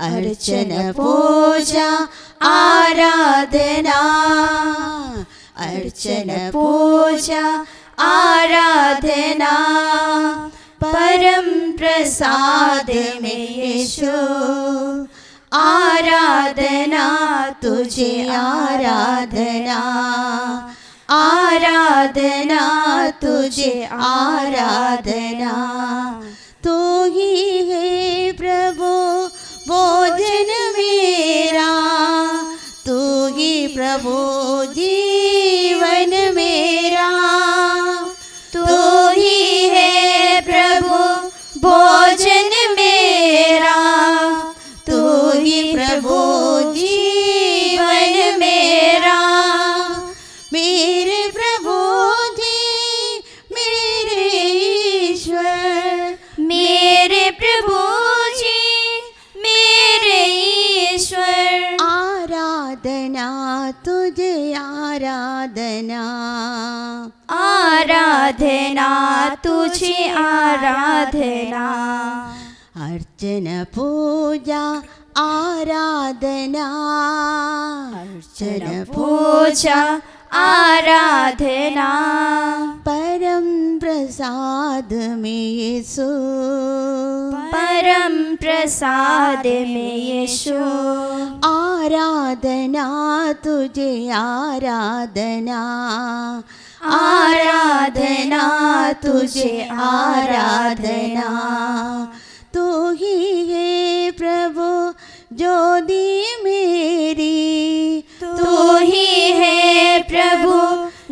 अर्चन पूजा आराधना, अर्चन पूजा आराधना, परम प्रसाद में यीशु आराधना तुझे आराधना, आराधना तुझे आराधना। तू ही है प्रभु भोजन मेरा, तू ही प्रभु जीवन मेरा, तू ही है प्रभु भोजन मेरा, तू ही प्रभु जीवन मेरा। मेरे प्रभु जी मेरे ईश्वर, मेरे प्रभु जी मेरे ईश्वर, आराधना तुझे आराधना, आराधना तुझे आराधना। अर्चन पूजा आराधना, अर्चन पूजा आराधना, परम प्रसाद में यीशु, परम प्रसाद में यीशु, आराधना तुझे आराधना, आराधना तुझे आराधना। तू ही है प्रभु ज्योति मेरी, तू ही है प्रभु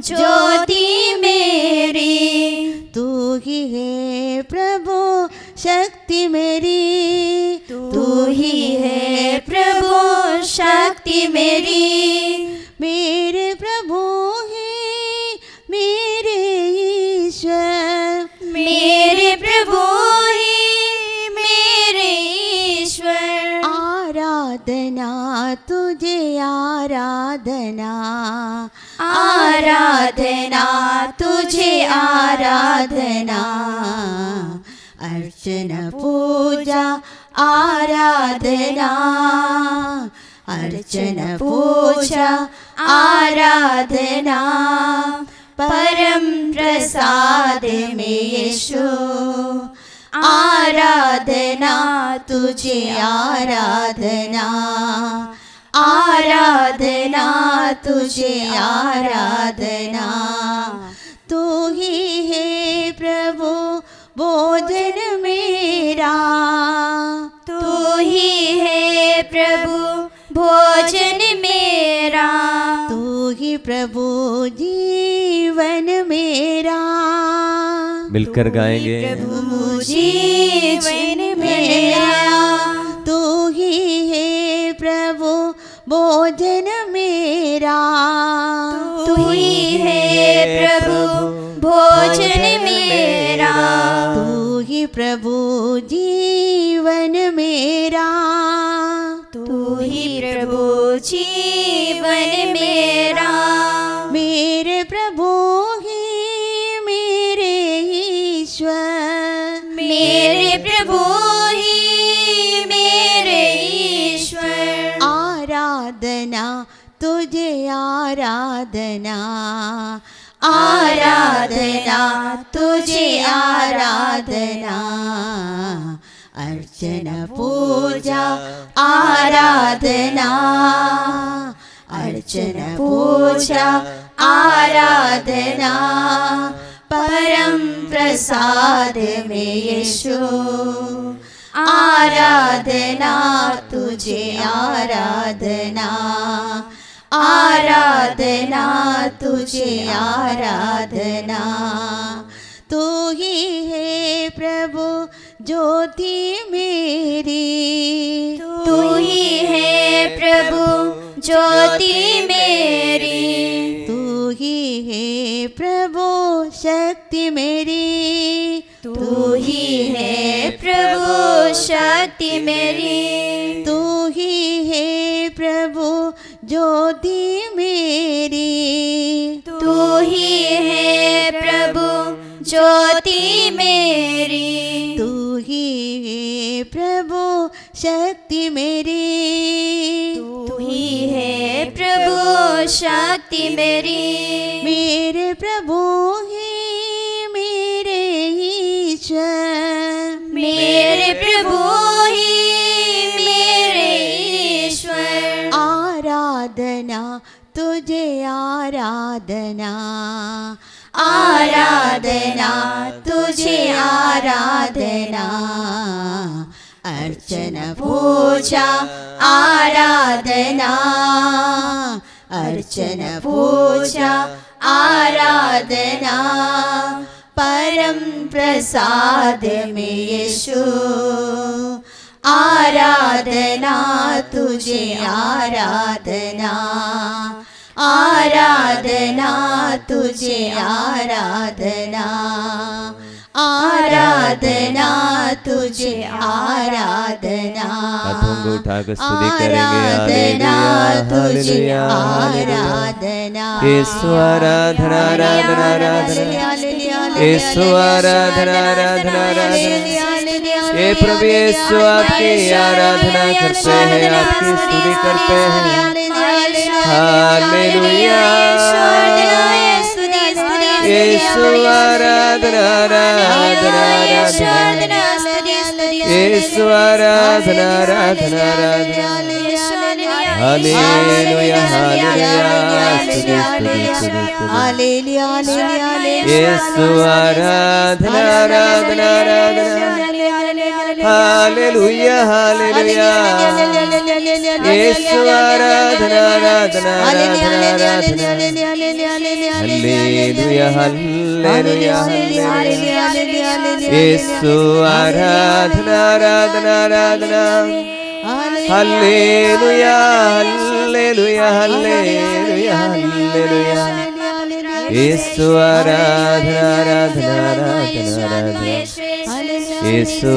ज्योति मेरी, तू ही है प्रभु शक्ति मेरी, तू ही है प्रभु शक्ति मेरी। मेरे प्रभु है मेरे ईश्वर, मेरे प्रभु है मेरे ईश्वर, आराधना तुझे आराधना, आराधना तुझे आराधना। अर्चन पूजा आराधना, अर्चन पूजा आराधना, परम प्रसाद में यीशु आराधना तुझे आराधना, आराधना तुझे आराधना। तू ही है प्रभु भोजन मेरा, तू ही है प्रभु भोजन मेरा, तू ही प्रभु जीवन मेरा। मिलकर गाएंगे। प्रभु जीवन मेरा, तू ही है प्रभु भोजन मेरा, तू ही है प्रभु भोजन मेरा, तू ही प्रभु जीवन मेरा, तू ही प्रभु जीवन मेरा। मेरे प्रभु ही मेरे ईश्वर, मेरे प्रभु ही मेरे ईश्वर, आराधना तुझे आराधना, आराधना तुझे आराधना। अर्चन पूजा आराधना, अर्चन पूजा आराधना, परम प्रसाद में यीशु आराधना तुझे आराधना, आराधना तुझे आराधना। तू ही है प्रभु ज्योति मेरी, तू ही है प्रभु ज्योति मेरी, तू ही है प्रभु शक्ति मेरी, तू ही है प्रभु शक्ति मेरी, तू ही है प्रभु ज्योति मेरी, तू ही है प्रभु ज्योति मेरी, तू ही है प्रभु शक्ति मेरी। शक्ति मेरी। मेरे प्रभु ही मेरे ईश्वर, मेरे प्रभु ही मेरे ईश्वर। आराधना तुझे आराधना, आराधना तुझे आराधना। अर्चना पूजा आराधना, अर्चना पूजा आराधना। परम प्रसाद में यीशु आराधना तुझे आराधना, आराधना तुझे आराधना, आराधना तुझे आराधना। हाथों को उठाकर स्तुति करेंगे। आराधना तुझे हालेलुया, आराधना। यीशु आराधना आराधना आराधना, यीशु आराधना आराधना आराधना। ये प्रभु यीशु आपकी आराधना करते हैं, आपकी स्तुति करते हैं। हालेलुया, यीशु आराधना आराधना आराधना, यीशु आराधना आराधना आराधना। हालेलुया हालेलुया, स्तुति स्तुति स्तुति स्तुति। यीशु आराधना आराधना आराधना। हालेलुया हालेलुया, यीशु आराधना आराधना आराधना आराधना। हालेलुया हालेलुया, यीशु आराधना आराधना आराधना। हालेलुया हालेलुया हालेलुया हालेलुया, यीशु आराधना आराधना आराधना आराधना। यीशु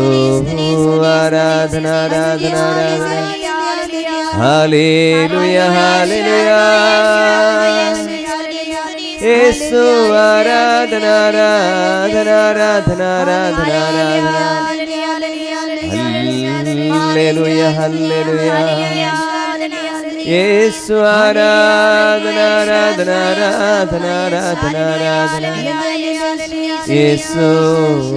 आराधना आराधना आराधना। हालेलुया हालेलुया, यीशु आराधना आराधना आराधना आराधना आराधना। हालेलुया हालेलुया, यीशु आराधना आराधना आराधना आराधना आराधना। यीशु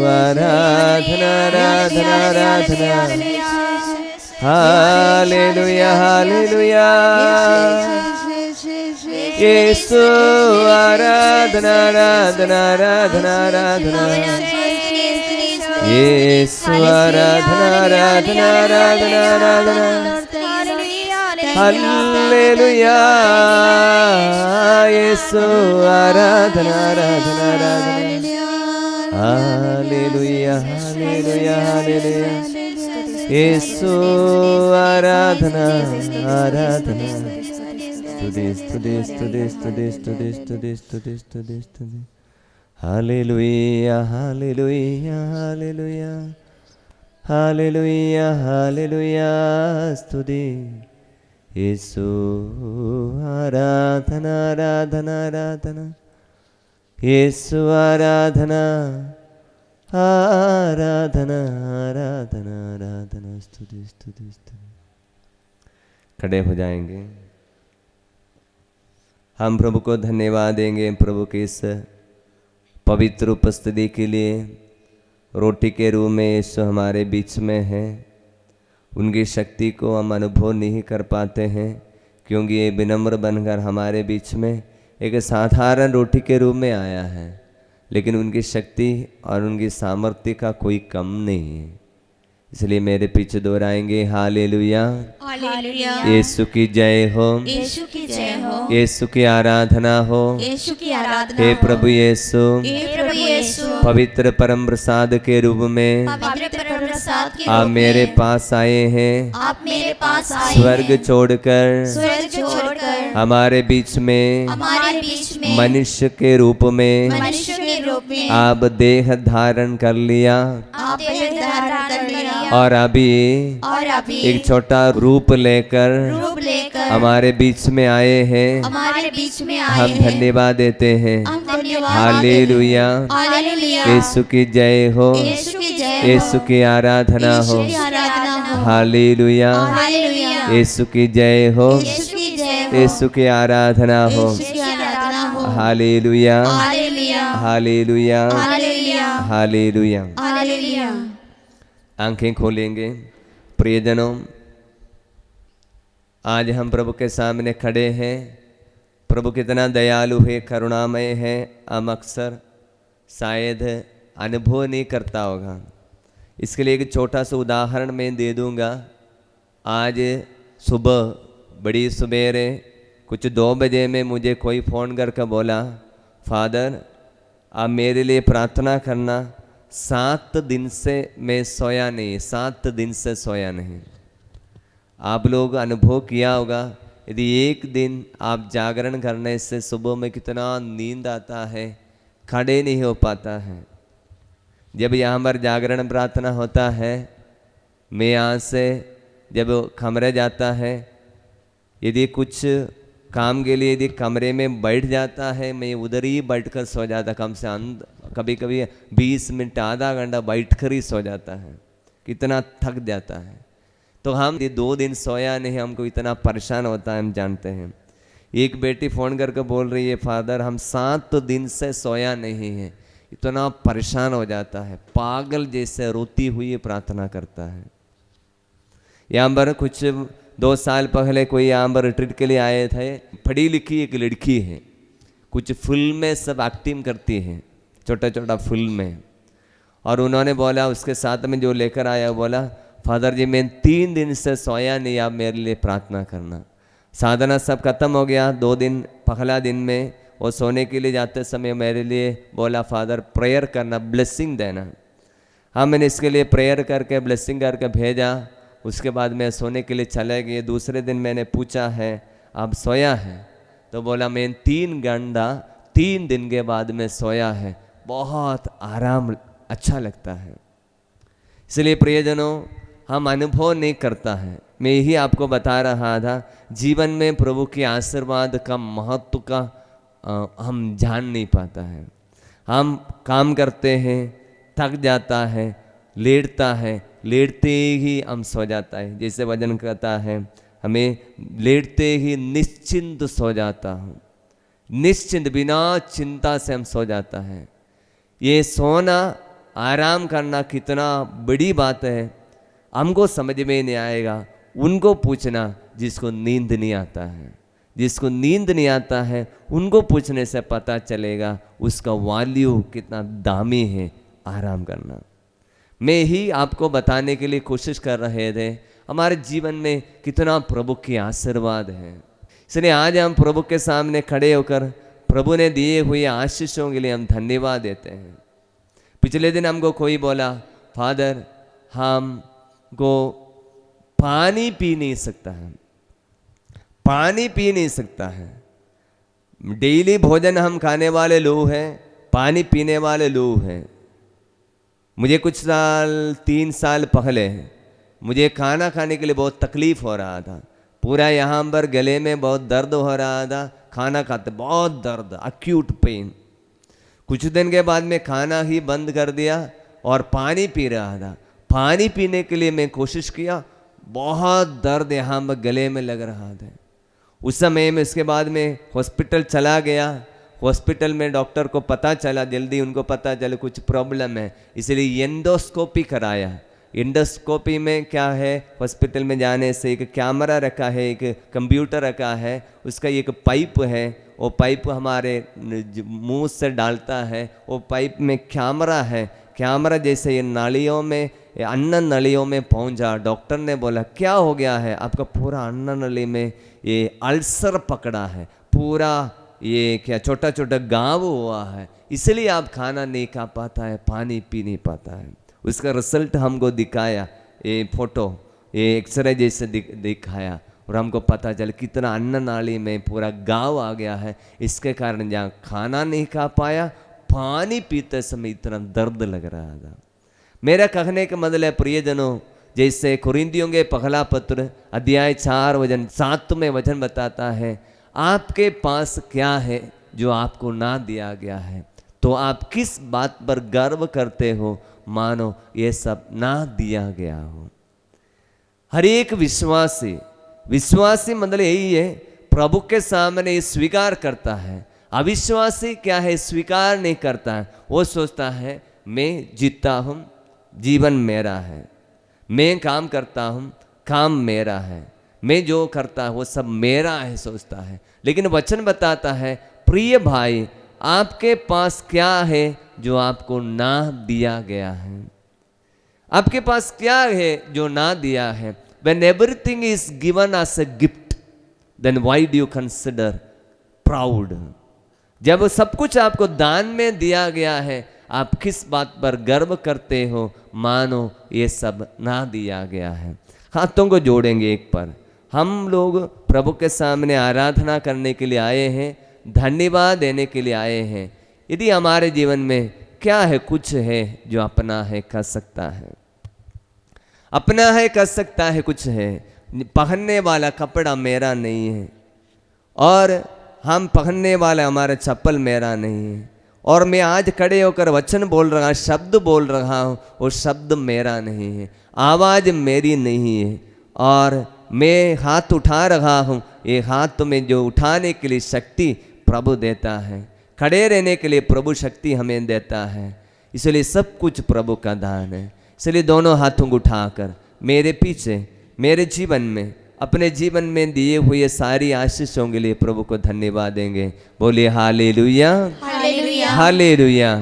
आराधना आराधना आराधना। हालेलुया हालेलुया, यीशु आराधना आराधना आराधना आराधना। यीशु आराधना आराधना आराधना आराधना। हालेलुया, यीशु आराधना आराधना आराधना। हालेलुया हालेलुया हालेलुया, यीशु आराधना आराधना। स्तुति स्तुति स्तुति स्तुति स्तुति स्तुति स्तुति स्तुति स्तुति। Hallelujah hallelujah hallelujah, hallelujah hallelujah, स्तुति। यीशु आराधना आराधना आराधना, यीशु आराधना आराधना आराधना आराधना। स्तुति स्तुति स्तुति। खड़े हो जाएंगे। हम प्रभु को धन्यवाद देंगे प्रभु की इस पवित्र उपस्थिति के लिए। रोटी के रूप में यीशु हमारे बीच में है। उनकी शक्ति को हम अनुभव नहीं कर पाते हैं क्योंकि ये विनम्र बनकर हमारे बीच में एक साधारण रोटी के रूप में आया है, लेकिन उनकी शक्ति और उनकी सामर्थ्य का कोई कम नहीं है। इसलिए मेरे पीछे दोहराएंगे। हालेलुया, हालेलुया, यीशु की जय हो, यीशु की जय हो, यीशु की आराधना हो, यीशु की आराधना। हे प्रभु यीशु, हे प्रभु यीशु, पवित्र परम प्रसाद के रूप में पवित्र परम प्रसाद के आप रूप मेरे में पास आए हैं। आप मेरे पास आए स्वर्ग हैं। छोड़कर स्वर्ग छोड़कर हमारे बीच में हमारे बीच में मनुष्य के रूप में मनुष्य के रूप में आप देह धारण कर लिया आप देह धारण कर लिया और अभी एक छोटा रूप लेकर हमारे बीच में आए हैं। हमारे बीच में आए हम हैं। धन्यवाद देते हैं। धन्यवाद हालेलुया, हालेलुया, यीशु की जय हो, यीशु की जय हो, यीशु की आराधना हो। आराधना हो। हालेलुया, हालेलुया, यीशु की जय हो, यीशु की जय हो, यीशु की आराधना हो। यीशु की आराधना हो। Hallelujah, hallelujah hallelujah, hallelujah hallelujah. Hallelujah. आंखें खोलेंगे। प्रियजनों, आज हम प्रभु के सामने खड़े हैं। प्रभु कितना दयालु है, करुणामय है, हम अक्सर शायद अनुभव नहीं करता होगा। इसके लिए एक छोटा सा उदाहरण मैं दे दूंगा। आज सुबह बड़ी सवेरे कुछ 2 बजे में मुझे कोई फ़ोन करके बोला, फादर आप मेरे लिए प्रार्थना करना, 7 दिन से मैं सोया नहीं, 7 दिन से सोया नहीं। आप लोग अनुभव किया होगा, यदि एक दिन आप जागरण करने से सुबह में कितना नींद आता है, खड़े नहीं हो पाता है। जब यहाँ पर जागरण प्रार्थना होता है, मैं यहाँ से जब कमरे जाता है, यदि कुछ काम के लिए यदि कमरे में बैठ जाता है, मैं उधर ही बैठकर सो जाता। कम से कभी कभी 20 मिनट आधा घंटा बैठकर ही सो जाता है, कितना थक जाता है। तो हम ये 2 दिन सोया नहीं, हमको इतना परेशान होता है, हम जानते हैं। एक बेटी फ़ोन करके बोल रही है, फादर हम 7 दिन से सोया नहीं है, इतना परेशान हो जाता है, पागल जैसे रोती हुई प्रार्थना करता है। यहाँ पर कुछ 2 साल पहले कोई यहाँ पर रिट्रीट के लिए आए थे। पढ़ी लिखी एक लड़की है, कुछ फिल्में सब एक्टिंग करती है, छोटा छोटा फिल्म में। और उन्होंने बोला, उसके साथ में जो लेकर आया बोला, फादर जी मैं 3 दिन से सोया नहीं, आप मेरे लिए प्रार्थना करना। साधना सब खत्म हो गया। 2 दिन पहला दिन में वो सोने के लिए जाते समय मेरे लिए बोला, फादर प्रेयर करना, ब्लेसिंग देना। हाँ, मैंने इसके लिए प्रेयर करके ब्लेसिंग करके भेजा। उसके बाद मैं सोने के लिए चले गए। दूसरे दिन मैंने पूछा है आप सोया है? तो बोला मैं 3 घंटा 3 दिन के बाद में सोया है, बहुत आराम अच्छा लगता है। इसलिए प्रियजनों, हम अनुभव नहीं करता है। मैं यही आपको बता रहा था, जीवन में प्रभु के आशीर्वाद का महत्व का हम जान नहीं पाता है। हम काम करते हैं, थक जाता है, लेटता है, लेटते ही हम सो जाता है। जैसे वचन कहता है, हमें लेटते ही निश्चिंत सो जाता हूँ, निश्चिंत बिना चिंता से हम सो जाता है। ये सोना आराम करना कितना बड़ी बात है, हमको समझ में नहीं आएगा। उनको पूछना जिसको नींद नहीं आता है, जिसको नींद नहीं आता है उनको पूछने से पता चलेगा उसका वैल्यू कितना दामी है आराम करना। मैं ही आपको बताने के लिए कोशिश कर रहे थे हमारे जीवन में कितना प्रभु के आशीर्वाद है। इसलिए आज हम प्रभु के सामने खड़े होकर प्रभु ने दिए हुए आशीषों के लिए हम धन्यवाद देते हैं। पिछले दिन हमको कोई बोला, फादर हमको पानी पी नहीं सकता है, पानी पी नहीं सकता है। डेली भोजन हम खाने वाले लोग हैं, पानी पीने वाले लोग हैं। मुझे कुछ 3 साल पहले मुझे खाना खाने के लिए बहुत तकलीफ हो रहा था। पूरा यहाँ पर गले में बहुत दर्द हो रहा था, खाना खाते बहुत दर्द, अक्यूट पेन। कुछ दिन के बाद मैं खाना ही बंद कर दिया और पानी पी रहा था। पानी पीने के लिए मैं कोशिश किया, बहुत दर्द यहाँ पर गले में लग रहा था। उस समय में इसके बाद में हॉस्पिटल चला गया। हॉस्पिटल में डॉक्टर को पता चला, जल्दी उनको पता चला कुछ प्रॉब्लम है, इसलिए एंडोस्कोपी कराया। एंडोस्कोपी में क्या है, हॉस्पिटल में जाने से एक कैमरा रखा है, एक कंप्यूटर रखा है, उसका एक पाइप है, वो पाइप हमारे मुंह से डालता है, वो पाइप में कैमरा है। कैमरा जैसे ये नालियों में, अन्न नलियों में पहुंचा। डॉक्टर ने बोला क्या हो गया है, आपका पूरा अन्न नली में ये अल्सर पकड़ा है, पूरा ये क्या छोटा छोटा घाव हुआ है, इसलिए आप खाना नहीं खा पाता है, पानी पी नहीं पाता है। उसका रिजल्ट हमको दिखाया, ये फोटो, ये एक्सरे जैसे दिखाया और हमको पता चला कितना अन्न नाली में पूरा घाव आ गया है। इसके कारण जहाँ खाना नहीं खा पाया, पानी पीते समय इतना दर्द लग रहा था। मेरा कहने का मतलब है प्रियजनों, जैसे कुरिन्थियों के पहला पत्र अध्याय 4 वचन 7 में वचन बताता है, आपके पास क्या है जो आपको ना दिया गया है, तो आप किस बात पर गर्व करते हो, मानो ये सब ना दिया गया हो। हर एक विश्वासी मतलब यही है, प्रभु के सामने स्वीकार करता है। अविश्वासी क्या है, स्वीकार नहीं करता है। वो सोचता है मैं जीतता हूँ, जीवन मेरा है, मैं काम करता हूँ, काम मेरा है, मैं जो करता है वो सब मेरा है सोचता है। लेकिन वचन बताता है प्रिय भाई, आपके पास क्या है जो आपको ना दिया गया है? आपके पास क्या है जो ना दिया है? When everything is given as a gift, then why do you consider proud? जब सब कुछ आपको दान में दिया गया है, आप किस बात पर गर्व करते हो? मानो ये सब ना दिया गया है। हाथों को जोड़ेंगे एक पर। हम लोग प्रभु के सामने आराधना करने के लिए आए हैं, धन्यवाद देने के लिए आए हैं। यदि हमारे जीवन में क्या है, कुछ है जो अपना है कर सकता है, अपना है कर सकता है, कुछ है, पहनने वाला कपड़ा मेरा नहीं है, और हम पहनने वाला हमारा चप्पल मेरा नहीं है, और मैं आज खड़े होकर वचन बोल रहा, शब्द बोल रहा हूँ, वो शब्द मेरा नहीं है, आवाज़ मेरी नहीं है, और मैं हाथ उठा रहा हूँ, ये हाथ में जो उठाने के लिए शक्ति प्रभु देता है, खड़े रहने के लिए प्रभु शक्ति हमें देता है। इसलिए सब कुछ प्रभु का दान है। इसलिए दोनों हाथों को उठाकर मेरे पीछे, मेरे जीवन में, अपने जीवन में दिए हुए सारी आशीषों के लिए प्रभु को धन्यवाद देंगे। बोलिए हालेलुया, हालेलुया, हालेलुया।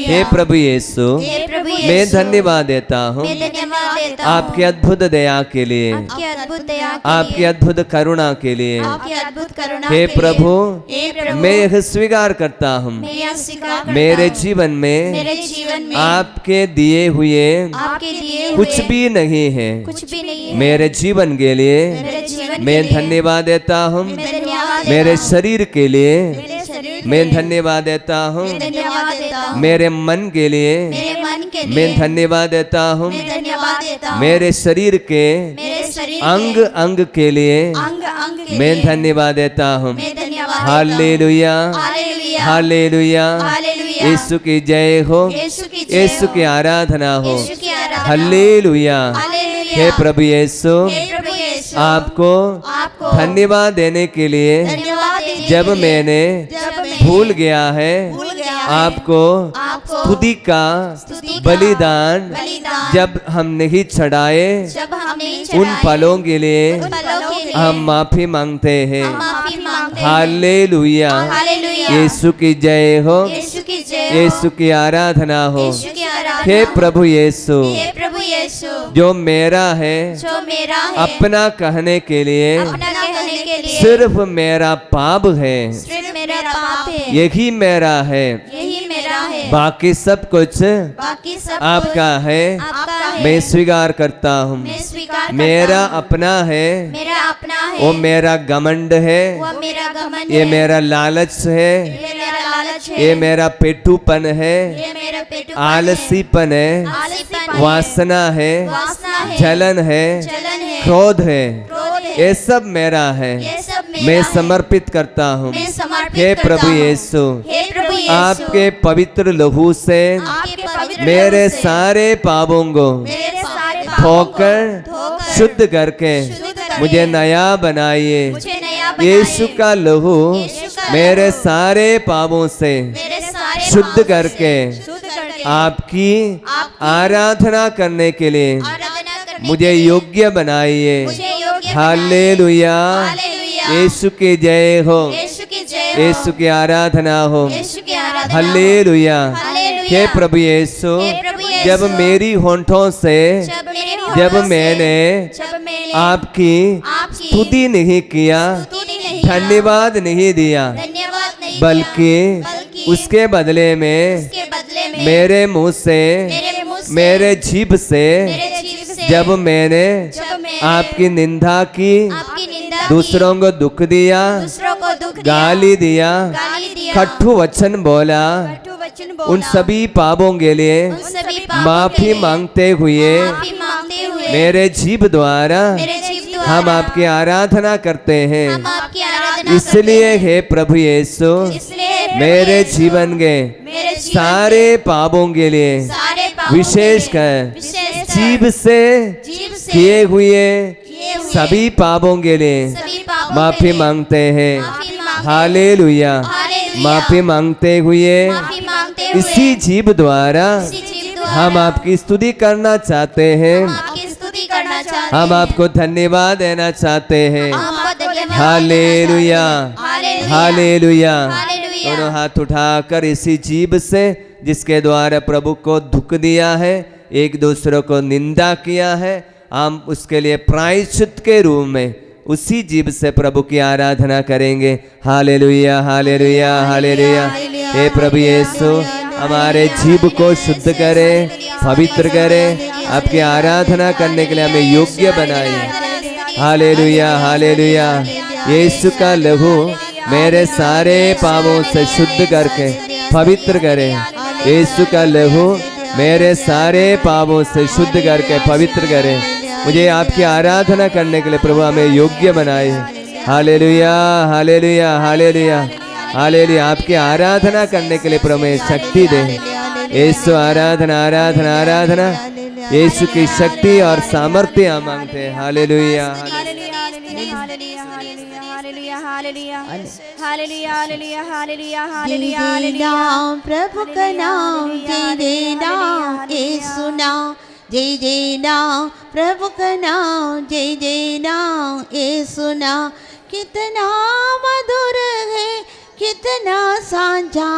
हे प्रभु यीशु, हे प्रभु मैं यीशु, धन्यवाद देता हूँ मैं धन्यवाद देता हूँ आपकी अद्भुत दया के लिए, आपकी अद्भुत दया के आपकी लिए, अद्भुत करुणा के लिए। आपकी अद्भुत करुणा हे के लिए। प्रभु, हे प्रभु, मैं यह स्वीकार करता हूँ मैं यह स्वीकार करता मेरे हूँ, जीवन में मेरे जीवन में आपके दिए हुए आपके दिए कुछ हुए भी नहीं है। कुछ भी नहीं है। मेरे जीवन के लिए मेरे जीवन मैं के लिए धन्यवाद देता हूँ। मैं धन्यवाद मेरे देता हूँ। शरीर के लिए मेरे शरीर मैं के लिए धन्यवाद देता हूँ। मैं धन्यवाद देता हूँ। मेरे मन के लिए मेरे मन के लिए मैं धन्यवाद देता हूँ। मैं धन्यवाद देता हूँ। मेरे शरीर के मेरे शरीर अंग के अंग के लिए अंग अंग के मैं लिए धन्यवाद देता हूँ। मैं धन्यवाद देता हूँ। Hallelujah, hallelujah, hallelujah. हालेलुया। यीशु की जय हो, यीशु की जय यीशु हो। की आराधना हो। यीशु की आराधना हो। हालेलुया। हालेलुया। हे प्रभु यीशु, हे प्रभु यीशु, आपको आपको धन्यवाद देने के लिए धन्यवाद देने जब के लिए, मैंने जब मैं भूल गया है भूल गया है, आपको आपको स्तुति का स्तुति का बलिदान बलिदान जब हम नहीं चढ़ाए, जब हम नहीं उन चढ़ाए, पलों के लिए उन पलों के लिए हम माफी मांगते हैं। हम माफी मांगते हैं। हालेलुया। हालेलुया। यीशु की जय हो, यीशु की जय हो। यीशु की आराधना हो। यीशु की आराधना हे हो। प्रभु यीशु, हे प्रभु यीशु, जो मेरा है जो मेरा है अपना कहने के लिए अपना कहने के लिए सिर्फ मेरा पाप है, सिर्फ मेरा पाप है, यही मेरा है, यही मेरा है, बाकी सब कुछ बाकी सब आपका है। आपका है। मैं स्वीकार करता हूँ। मैं स्वीकार करता मेरा हूँ। अपना है, मेरा अपना है, वो मेरा घमंड है, वो मेरा घमंड ये है, मेरा लालच है, ये मेरा लालच है, ये मेरा पेटूपन है, ये मेरा पेटूपन आलसीपन है, है, आलसीपन है, वासना है, वासना है, जलन है, जलन है, क्रोध है, क्रोध है, ये सब मेरा है। ये सब मेरा मैं है। समर्पित करता हूँ। मैं समर्पित हे करता प्रभु हूँ। यीशु, हे प्रभु यीशु, आपके पवित्र लहू से आपके पवित्र मेरे लहू से सारे पापों को मेरे सारे पापों को धोकर धोकर शुद्ध करके शुद्ध करके मुझे नया बनाइए। मुझे नया बनाइए। यीशु का लहू यीशु का मेरे लहू सारे पापों से मेरे सारे शुद्ध पापों से करके शुद्ध करके आपकी आपकी आराधना करने के लिए आराधना करने मुझे के लिए योग्य बनाइए। मुझे योग्य हालेलुया। हालेलुया। यीशु की जय हो, यीशु की जय हो। यीशु की आराधना हो। यीशु की आराधना हो। हालेलुया। हालेलुया। हे प्रभु यीशु, हे प्रभु यीशु, जब मेरी होंठों से जब मैंने आपकी आपकी स्तुति नहीं किया, स्तुति नहीं धन्यवाद नहीं दिया, धन्यवाद नहीं बल्कि बल्कि उसके बदले में उसके बदले में मेरे मुंह से, मेरे मुंह से मेरे जीभ से मेरे जीभ से जब मैंने मैंने आपकी निंदा की, आपकी निंदा दूसरों को दुख दिया, दूसरों को दुख गाली दिया, गाली दिया, कटु वचन बोला, कटु वचन बोला, उन सभी पापों के लिए उन सभी पापों माफी के लिए मांगते हुए माफी मांगते हुए मेरे जीभ द्वारा मेरे जीभ द्वारा हम आपकी आराधना करते हैं। हम आपकी आराधना इसलिए हे प्रभु यीशु, करते हैं। इसलिए प्रभु मेरे यीशु, जीवन के मेरे जीवन सारे पापों के लिए सारे पापों विशेषकर विशेषकर जीभ से जीभ से किए हुए किए हुए सभी पापों के लिए सभी पापों माफी मांगते हैं। माफी मांगते हालेलुया। हालेलुया। माफी मांगते हुए माफी मांगते हुए इसी जीव द्वारा इसी जीव द्वारा हम आपकी स्तुति करना चाहते हैं। हम आपकी स्तुति करना चाहते हम हैं। आपको धन्यवाद देना चाहते हैं। हम आपको धन्यवाद हालेलुया। देना चाहते हैं। हालेलुया। हालेलुया। दोनों हाथ उठाकर इसी जीव से जिसके द्वारा प्रभु को दुख दिया है, एक दूसरे को निंदा किया है, हम उसके लिए प्रायश्चित के रूप में उसी जीव से प्रभु की आराधना करेंगे। हालेलुया। हालेलुया। हालेलुया। हे प्रभु यीशु, हमारे जीव को शुद्ध करे, पवित्र करे, आपकी आराधना करने के लिए हमें योग्य बनाए। हालेलुया। हालेलुया। यीशु का लहू मेरे सारे पापों से शुद्ध करके पवित्र करे। यीशु का लहू मेरे सारे पापों से शुद्ध करके पवित्र करे। मुझे आपकी आराधना करने के लिए प्रभु हमें योग्य बनाए। हालेलुया। हालेलुया। हालेलुया। हालेलुया। आपकी आराधना करने के लिए प्रभु हमें शक्ति दे। यीशु आराधना आराधना आराधना, यीशु की शक्ति और सामर्थ्य हम मांगते हैं। हालेलुया। जय नाम प्रभु का नाम, जय नाम यीशु नाम, जय नाम प्रभु का नाम, जय नाम यीशु नाम। कितना मधुर है, कितना साझा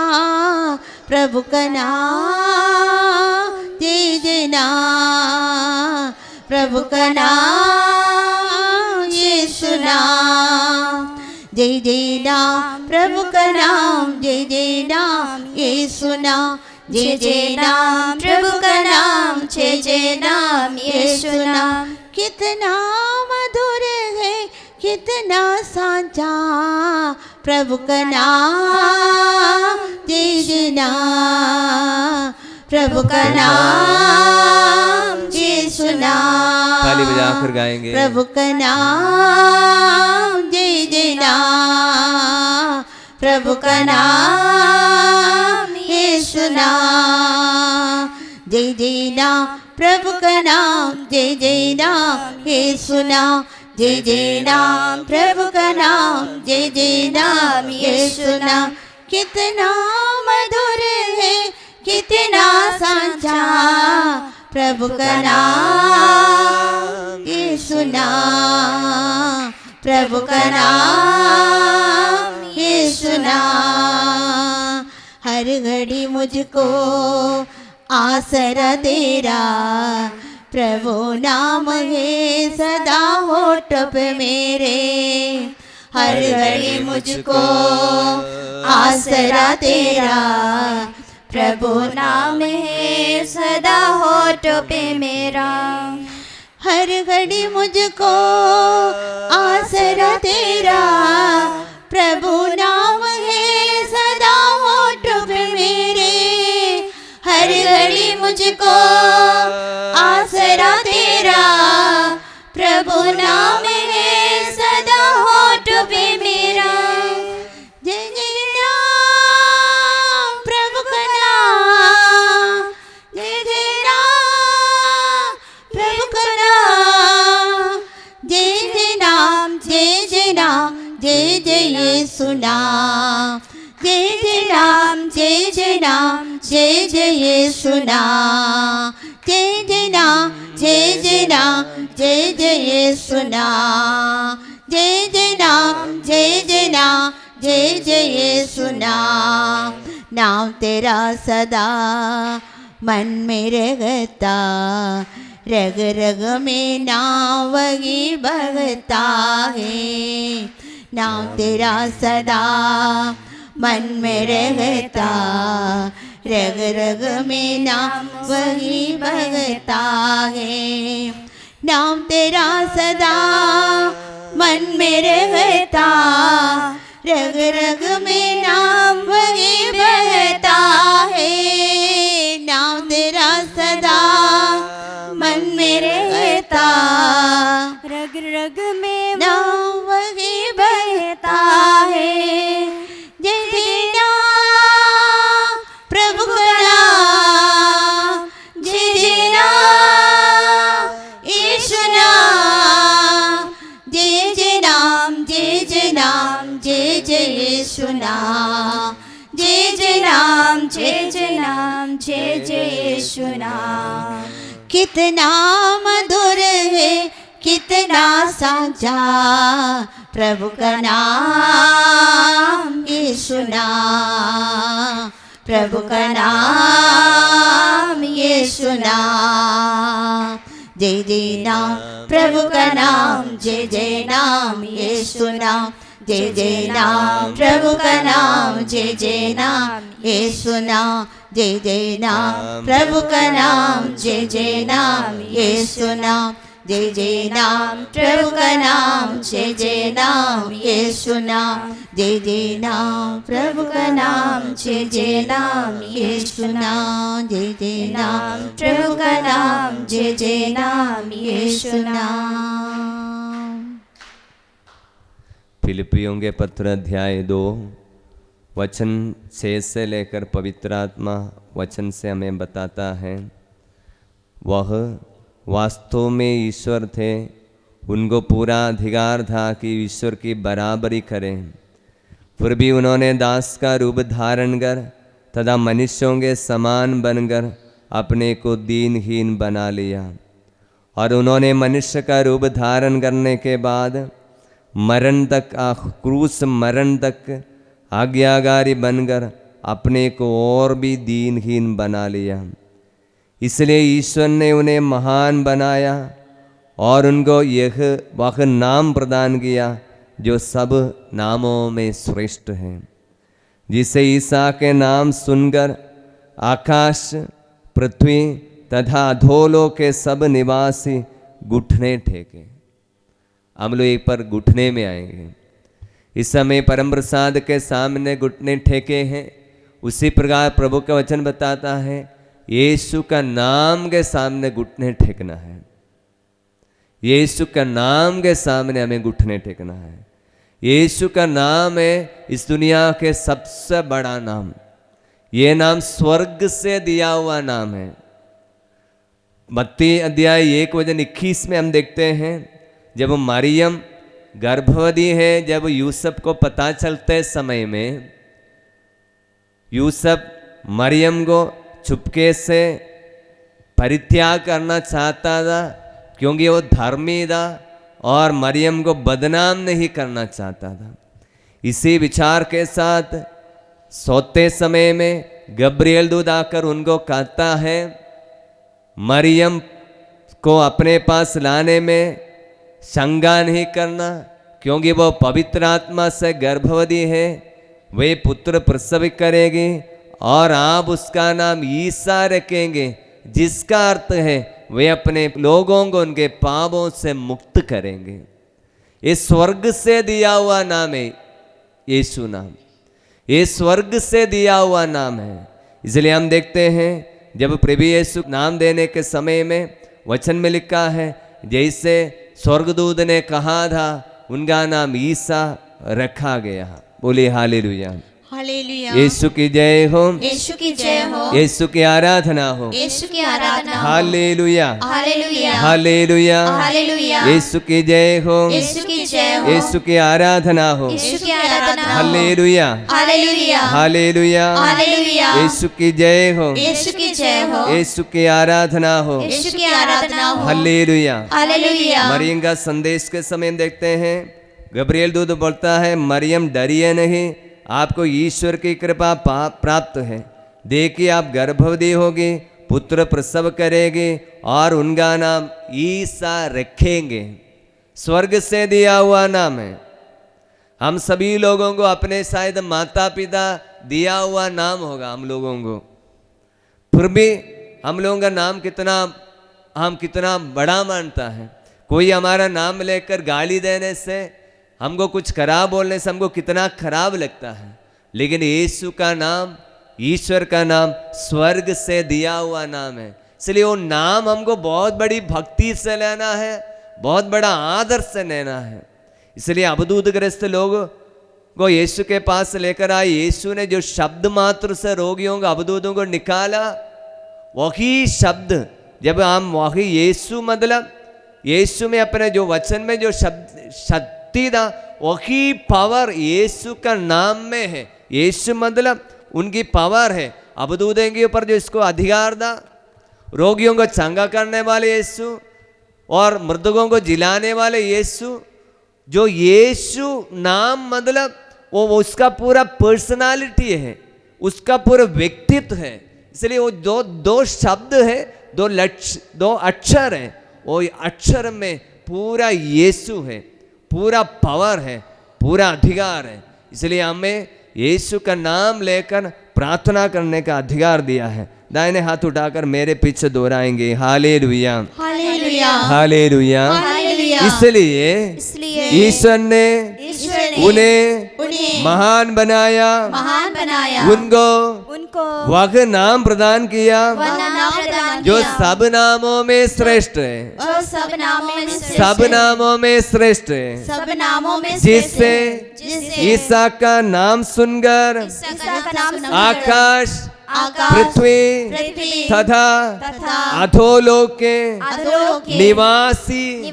प्रभु का नाम, जय नाम प्रभु का नाम यीशु नाम, जय नाम प्रभु का नाम, जय नाम यीशु नाम, जय नाम प्रभु का नाम, जय नाम यीशु नाम। कितना मधुर है, कितना साझा प्रभु का नाम, जय नाम प्रभु का नाम यीशु नाम। ताली बजाकर गाएंगे। प्रभु का नाम, जय नाम प्रभु का नाम यीशु नाम, जय नाम प्रभु का नाम, जय नाम यीशु नाम, जय नाम प्रभु का नाम, जय नाम यीशु नाम। कितना मधुर है, कितना साझा प्रभु का नाम यीशु नाम, प्रभु का नाम यीशु नाम। हर घड़ी मुझको आसरा तेरा, प्रभु नाम है सदा होठ पे मेरे। हर घड़ी मुझको आसरा तेरा, प्रभु नाम है सदा होठ पे मेरा। हर घड़ी मुझको आसरा तेरा, प्रभु नाम है सदा होठ पे मेरे। हर घड़ी मुझको आसरा तेरा, प्रभु नाम है सदा होठ पे मेरा। जय जय नाम प्रभु का नाम, जय जय नाम प्रभु का नाम, जय जय नाम, जय जय नाम, जय जय यीशु नाम, जय जय नाम, जय जय नाम, जय जय यीशु नाम, जय जय नाम, जय जय नाम, जय जय यीशु नाम, जय जय नाम, जय जय नाम, जय जय यीशु नाम। नाम तेरा सदा मन में रहता, रग रग में नाम वही बहता है। नाम तेरा सदा मन में रहता, रग रग में नाम वही बहता है। नाम तेरा सदा मन में रहता, रग रग में नाम वही बहता है। नाम तेरा सदा मन में रहता, रग रग में नाम वही बहता है। जय जय नाम प्रभु का नाम, जय जय नाम यीशु नाम, जय जय नाम, जय यीशु नाम, जय जय नाम, जय जय नाम, जय जय यीशु नाम। कितना मधुर है, कितना साजा प्रभु का नाम यीशु नाम, प्रभु का नाम यीशु नाम। जय जय नाम प्रभु का नाम, जय जय नाम यीशु नाम, जय जय नाम प्रभु का नाम, जय जय नाम यीशु नाम, जय जय नाम प्रभु का नाम, जय जय नाम यीशु नाम, जय जय नाम प्रभु का नाम, जय जय नाम यीशु नाम, जय जय नाम प्रभु का नाम, जय जय नाम यीशु नाम, जय जय नाम प्रभु का नाम, जय जय नाम यीशु नाम। फिलिपियों के पत्र अध्याय 2 वचन 6 से लेकर पवित्र आत्मा वचन से हमें बताता है, वह वास्तव में ईश्वर थे, उनको पूरा अधिकार था कि ईश्वर की बराबरी करें, फिर भी उन्होंने दास का रूप धारण कर तथा मनुष्यों के समान बनकर अपने को दीनहीन बना लिया। और उन्होंने मनुष्य का रूप धारण करने के बाद मरण तक, क्रूस मरण तक आज्ञाकारी बनकर अपने को और भी दीनहीन बना लिया। इसलिए ईश्वर ने उन्हें महान बनाया और उनको वह नाम प्रदान किया जो सब नामों में श्रेष्ठ है, जिसे ईसा के नाम सुनकर आकाश, पृथ्वी तथा अधोलोक के सब निवासी घुटने टेके। हम लोग एक पर घुटने में आएंगे। इस समय परम प्रसाद के सामने घुटने टेके हैं। उसी प्रकार प्रभु का वचन बताता है, यीशु का नाम के सामने घुटने टेकना है। यीशु का नाम के सामने हमें घुटने टेकना है। यीशु का नाम है इस दुनिया के सबसे बड़ा नाम। ये नाम स्वर्ग से दिया हुआ नाम है। मत्ती अध्याय 1 वचन 21 में हम देखते हैं, जब मरियम गर्भवती है, जब यूसुफ को पता चलते समय में यूसुफ मरियम को चुपके से परित्याग करना चाहता था, क्योंकि वो धर्मी था और मरियम को बदनाम नहीं करना चाहता था। इसी विचार के साथ सोते समय में गब्रिएल दूत आकर उनको कहता है, मरियम को अपने पास लाने में शंका नहीं करना, क्योंकि वो पवित्र आत्मा से गर्भवती है, वे पुत्र प्रसव करेगी और आप उसका नाम ईसा रखेंगे, जिसका अर्थ है वे अपने लोगों को उनके पापों से मुक्त करेंगे। ये स्वर्ग से दिया हुआ नाम है यीशु नाम। ये स्वर्ग से दिया हुआ नाम है। इसलिए हम देखते हैं, जब प्रभु यीशु नाम देने के समय में वचन में लिखा है, जैसे स्वर्गदूत ने कहा था, उनका नाम ईसा रखा गया। बोलिए हालेलुया, हालेलुया। यीशु की जय हो, यीशु की जय हो, यीशु की आराधना हो, यीशु की आराधना हो। Hallelujah, hallelujah, hallelujah, hallelujah. यीशु की जय हो, यीशु की जय हो, यीशु की आराधना हो, यीशु की आराधना हो। Hallelujah, hallelujah, hallelujah, hallelujah. यीशु की जय हो, यीशु की जय हो, यीशु की आराधना हो, यीशु की आराधना हो। हालेलुया। हालेलुया। मरियम का संदेश के समय देखते हैं, गब्रिएल दूत बोलता है, मरियम डरिए नहीं, आपको ईश्वर की कृपा प्राप्त है। देखिए आप गर्भवती होगी, पुत्र प्रसव करेगी और उनका नाम ईसा रखेंगे। स्वर्ग से दिया हुआ नाम है। हम सभी लोगों को अपने शायद माता पिता दिया हुआ नाम होगा हम लोगों को, फिर भी हम लोगों का नाम कितना बड़ा मानता है। कोई हमारा नाम लेकर गाली देने से, हमको कुछ खराब बोलने से हमको कितना खराब लगता है, लेकिन यीशु का नाम, ईश्वर का नाम स्वर्ग से दिया हुआ नाम है। इसलिए वो नाम हमको बहुत बड़ी भक्ति से लेना है, बहुत बड़ा आदर से लेना है। इसलिए अबदूतग्रस्त लोग को यीशु के पास लेकर आए। यीशु ने जो शब्द मात्र से रोगियों को, अबदूतों को निकाला, वही शब्द जब हम वही यीशु, मतलब यीशु में अपने जो वचन में जो शब्द शक्ति दा वही पावर यीशु का नाम में है। यीशु मतलब उनकी पावर है। अब दूधों के ऊपर जो इसको अधिकार दा, रोगियों को चंगा करने वाले यीशु और मृतकों को जिलाने वाले यीशु, जो यीशु नाम मतलब वो उसका पूरा पर्सनालिटी है, उसका पूरा व्यक्तित्व है। इसलिए वो दो शब्द है, दो अक्षर है, वो अक्षर में पूरा यीशु है, पूरा पावर है, पूरा अधिकार है। इसलिए हमें यीशु का नाम लेकर प्रार्थना करने का अधिकार दिया है। दाहिने हाथ उठाकर मेरे पीछे दोहराएंगे, हालेलुया हालेलुया हालेलुया। हालेलुया। इसलिए ईश्वर ने उन्हें महान बनाया, उनको वह नाम प्रदान किया जो सब नामों में श्रेष्ठ है, सब नामों में श्रेष्ठ है, जिससे ईसा का नाम सुनकर आकाश पृथ्वी तथा अधोलोक के निवासी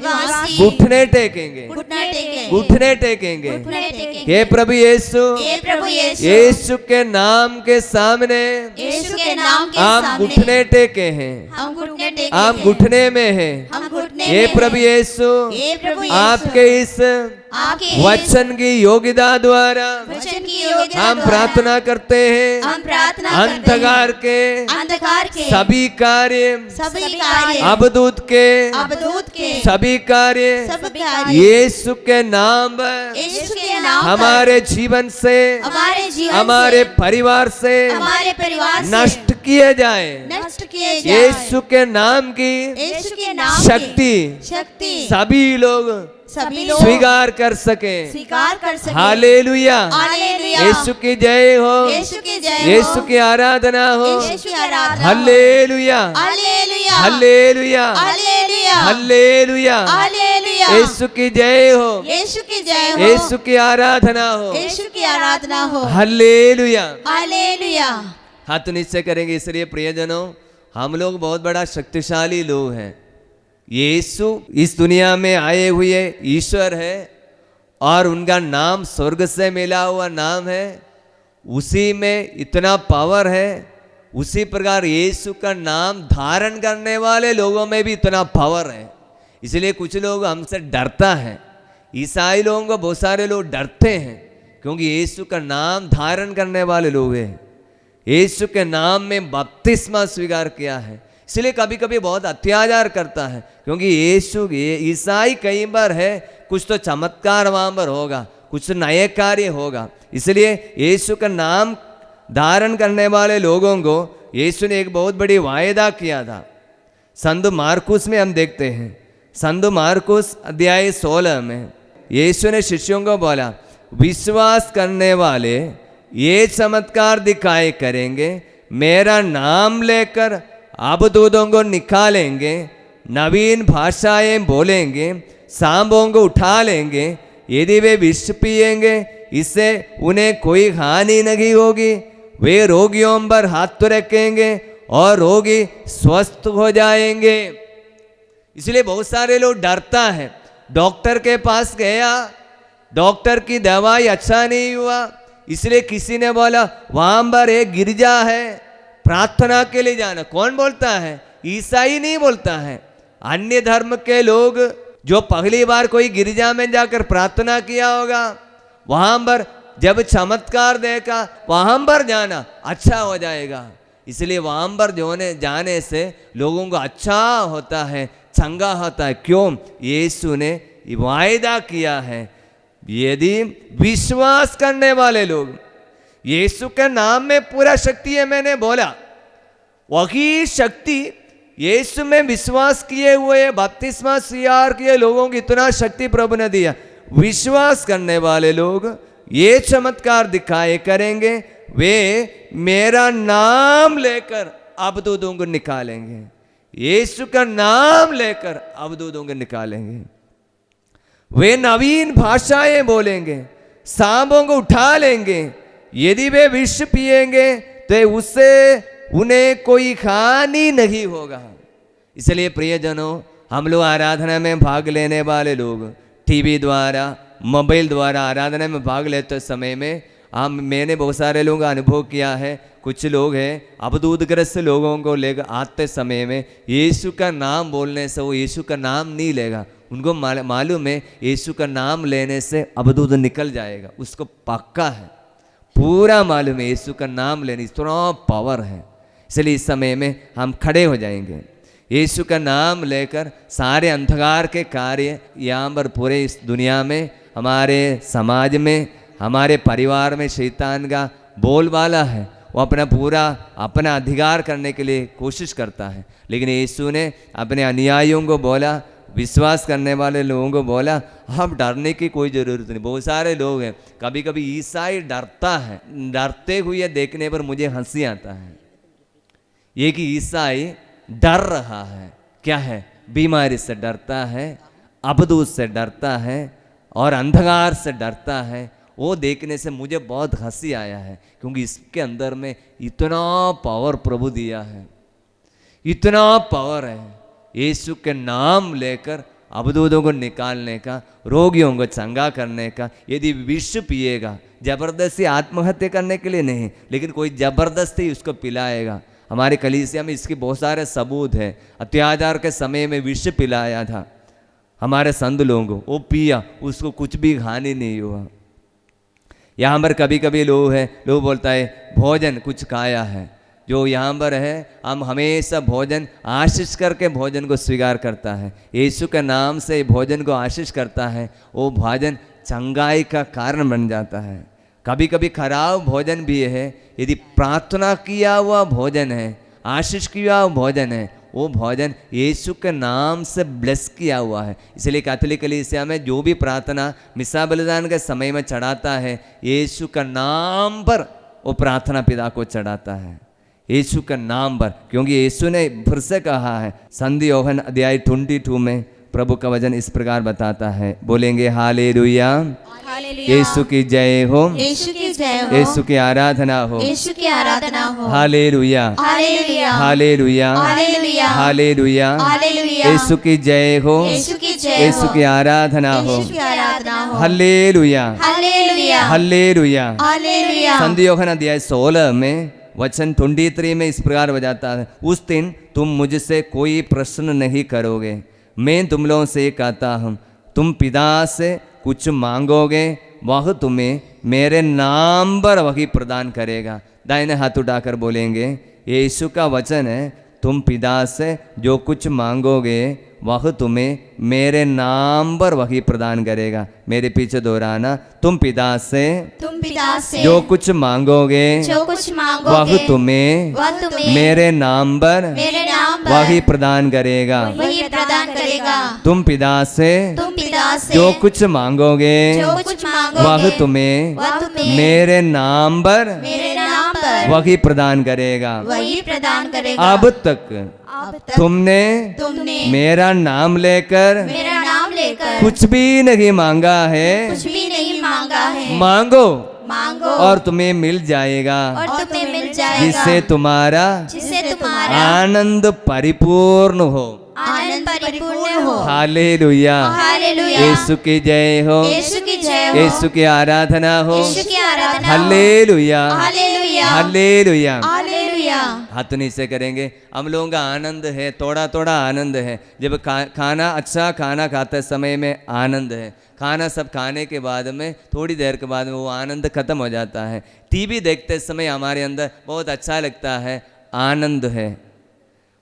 घुटने टेकेंगे, घुटने टेकेंगे। हे प्रभु यीशु, यीशु के नाम के सामने आप घुटने टेके हैं, आप घुटने में हैं। हे प्रभु यीशु, आपके इस वचन की योग्यता द्वारा हम प्रार्थना करते हैं। अंधकार के सभी कार्य, अबदूत के सभी कार्य यीशु के नाम हमारे जीवन से, हमारे परिवार से नष्ट किए जाए। यीशु के नाम की शक्ति सभी लोग स्वीकार कर सके। हालेलुया, यीशु की जय हो, यीशु की आराधना हो। हालेलुया हालेलुया हालेलुया, यीशु की जय हो, यीशु की आराधना हो। हालेलुया। हाथ नीचे करेंगे। इसलिए प्रियजनों, हम लोग बहुत बड़ा शक्तिशाली लोग हैं। यीशु इस दुनिया में आए हुए ईश्वर है और उनका नाम स्वर्ग से मिला हुआ नाम है, उसी में इतना पावर है। उसी प्रकार यीशु का नाम धारण करने वाले लोगों में भी इतना पावर है। इसलिए कुछ लोग हमसे डरता है, ईसाई लोगों को बहुत सारे लोग डरते हैं, क्योंकि यीशु का नाम धारण करने वाले लोग हैं। यीशु के नाम में बपतिस्मा स्वीकार किया है। इसलिए कभी कभी बहुत अत्याचार करता है, क्योंकि यीशु ईसाई कई बार है, कुछ तो चमत्कार वहाँ पर होगा, कुछ नए कार्य होगा। इसलिए यीशु का नाम धारण करने वाले लोगों को यीशु ने एक बहुत बड़ी वायदा किया था। संत मार्कुस में हम देखते हैं, संत मार्कुस अध्याय 16 में यीशु ने शिष्यों को बोला, विश्वास करने वाले ये चमत्कार दिखाए करेंगे, मेरा नाम लेकर अबदूतों को निकालेंगे, नवीन भाषाएं बोलेंगे, सांपों को उठा लेंगे, यदि वे विष पिएंगे इससे उन्हें कोई हानि नहीं होगी, वे रोगियों पर हाथ रखेंगे और रोगी स्वस्थ हो जाएंगे। इसलिए बहुत सारे लोग डरता है। डॉक्टर के पास गया, डॉक्टर की दवाई अच्छा नहीं हुआ, इसलिए किसी ने बोला वहां पर एक गिरजा है, प्रार्थना के लिए जाना। कौन बोलता है? ईसाई नहीं बोलता है, अन्य धर्म के लोग जो पहली बार कोई गिरजा में जाकर प्रार्थना किया होगा, वहां पर जब चमत्कार देखा, वहां पर जाना अच्छा हो जाएगा। इसलिए वहां पर जाने से लोगों को अच्छा होता है, चंगा होता है। क्यों? यीशु ने वायदा किया है, यदि विश्वास करने वाले लोग, यीशु के नाम में पूरा शक्ति है, मैंने बोला वही शक्ति यीशु में विश्वास किए हुए, बपतिस्मा स्वीकार किए लोगों की इतना शक्ति प्रभु ने दिया। विश्वास करने वाले लोग ये चमत्कार दिखाए करेंगे, वे मेरा नाम लेकर अबदूतों को निकालेंगे। यीशु का नाम लेकर अबदूतों को निकालेंगे। वे नवीन भाषाएं बोलेंगे, सांपों को उठा लेंगे, यदि वे विष पिएंगे तो उससे उन्हें कोई हानि नहीं होगा। इसलिए प्रियजनों, हम लोग आराधना में भाग लेने वाले लोग टीवी द्वारा, मोबाइल द्वारा आराधना में भाग लेते समय में मैंने बहुत सारे लोगों का अनुभव किया है। कुछ लोग हैं अवधूतग्रस्त लोगों को लेकर आते समय में यीशु का नाम बोलने से वो यीशु का नाम नहीं लेगा। उनको मालूम है यीशु का नाम लेने से अवधूत निकल जाएगा, उसको पक्का है, पूरा मालूम है यीशु का नाम लेने इतना पावर है। इसलिए इस समय में हम खड़े हो जाएंगे, यीशु का नाम लेकर सारे अंधकार के कार्य यहाँ पर पूरे इस दुनिया में, हमारे समाज में, हमारे परिवार में शैतान का बोलबाला है। वो अपना अधिकार करने के लिए कोशिश करता है, लेकिन यीशु ने अपने अनुयायियों को बोला, विश्वास करने वाले लोगों को बोला, अब डरने की कोई ज़रूरत नहीं। बहुत सारे लोग हैं, कभी कभी ईसाई डरता है, डरते हुए देखने पर मुझे हंसी आता है। ये कि ईसाई डर रहा है, क्या है? बीमारी से डरता है, अबदूत से डरता है और अंधकार से डरता है। वो देखने से मुझे बहुत हंसी आया है, क्योंकि इसके अंदर में इतना पावर प्रभु दिया है, इतना पावर है यीशु के नाम लेकर अबदूतों को निकालने का, रोगियों को चंगा करने का। यदि विष पिएगा, जबरदस्ती आत्महत्या करने के लिए नहीं, लेकिन कोई जबरदस्ती उसको पिलाएगा। हमारे कलीसिया में इसकी बहुत सारे सबूत है। अत्याचार के समय में विष पिलाया था हमारे संत लोगों को, वो पिया, उसको कुछ भी हानि नहीं हुआ। यहाँ पर कभी कभी लोग बोलता है भोजन कुछ खाया है, जो यहाँ पर है हम हमेशा भोजन आशीष करके भोजन को स्वीकार करता है। यीशु के नाम से भोजन को आशीष करता है, वो भोजन चंगाई का कारण बन जाता है। कभी कभी खराब भोजन भी है, यदि प्रार्थना किया हुआ भोजन है, आशीष किया हुआ भोजन है, वो भोजन यीशु के नाम से ब्लेस किया हुआ है। इसलिए कैथोलिक कलीसिया में जो भी प्रार्थना मिसा बलिदान के समय में चढ़ाता है, यीशु का नाम पर वो प्रार्थना पिता को चढ़ाता है, यीशु का नाम पर। क्योंकि यीशु ने फिर से कहा है, संत यूहन्ना अध्याय 22 में प्रभु का वचन इस प्रकार बताता है, बोलेंगे हालेलुया, यीशु की जय हो, यीशु की जय हो, यीशु की आराधना हो, यीशु की आराधना हो। Hallelujah, hallelujah, hallelujah, hallelujah, hallelujah, hallelujah, यीशु की जय हो, यीशु की जय हो, यीशु की आराधना हो, यीशु की आराधना हो। Hallelujah, hallelujah, hallelujah. हालेलुया। संत यूहन्ना अध्याय 16 में वचन 23 में इस प्रकार बजाता है, उस दिन तुम मुझसे कोई प्रश्न नहीं करोगे, मैं तुम लोगों से कहता हूँ, तुम पिता से कुछ मांगोगे, वह तुम्हें मेरे नाम पर वही प्रदान करेगा। दाहिने हाथ उठाकर बोलेंगे, यीशु का वचन है, तुम पिता से जो कुछ मांगोगे वह तुम्हें मेरे नाम पर वही प्रदान करेगा। मेरे पीछे दोहराना, तुम पिता से जो कुछ मांगोगे वह तुम्हें मेरे नाम पर वही प्रदान करेगा। तुम पिता से जो कुछ मांगोगे वह तुम्हें मेरे नाम पर वही प्रदान करेगा। अब तक तुमने मेरा नाम लेकर कुछ भी नहीं मांगा है, मांगो और तुम्हें मिल जाएगा, जिससे तुम्हारा आनंद परिपूर्ण हो। हालेलुया, यीशु की जय हो, यीशु की आराधना हो। Hallelujah, hallelujah. हाथ नीचे करेंगे। हम लोगों का आनंद है, थोड़ा थोड़ा आनंद है। जब खाना अच्छा खाना खाते समय में आनंद है, खाना सब खाने के बाद में थोड़ी देर के बाद में वो आनंद खत्म हो जाता है। टीवी देखते समय हमारे अंदर बहुत अच्छा लगता है, आनंद है।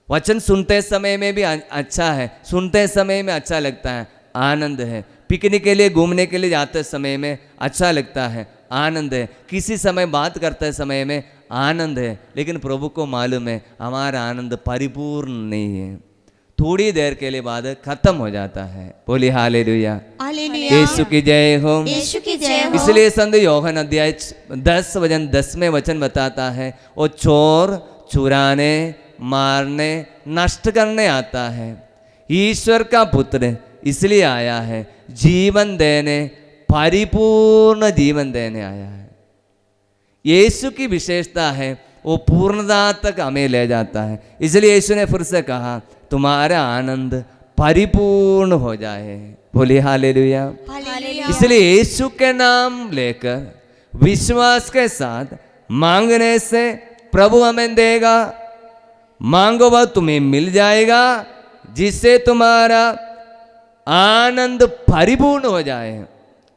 वचन सुनते समय में भी अच्छा है, सुनते समय में अच्छा लगता है, आनंद है। पिकनिक के लिए घूमने के लिए जाते समय में अच्छा लगता है, आनंद है। किसी समय बात करते समय में आनंद है, लेकिन प्रभु को मालूम है हमारा आनंद परिपूर्ण नहीं है, थोड़ी देर के लिए बाद खत्म हो जाता है। बोली हालेलुया, यीशु की जय हो, यीशु की जय हो। इसलिए संत यूहन्ना अध्याय 10 वचन बताता है, वो चोर चुराने मारने नष्ट करने आता है, ईश्वर का पुत्र इसलिए आया है जीवन देने, परिपूर्ण जीवन देने आया है। यीशु की विशेषता है वो पूर्णता तक हमें ले जाता है। इसलिए यीशु ने फिर से कहा, तुम्हारा आनंद परिपूर्ण हो जाए। बोलिए हालेलुया। हालेलुया। इसलिए यीशु के नाम लेकर विश्वास के साथ मांगने से प्रभु हमें देगा। मांगो वह तुम्हें मिल जाएगा, जिससे तुम्हारा आनंद परिपूर्ण हो जाए।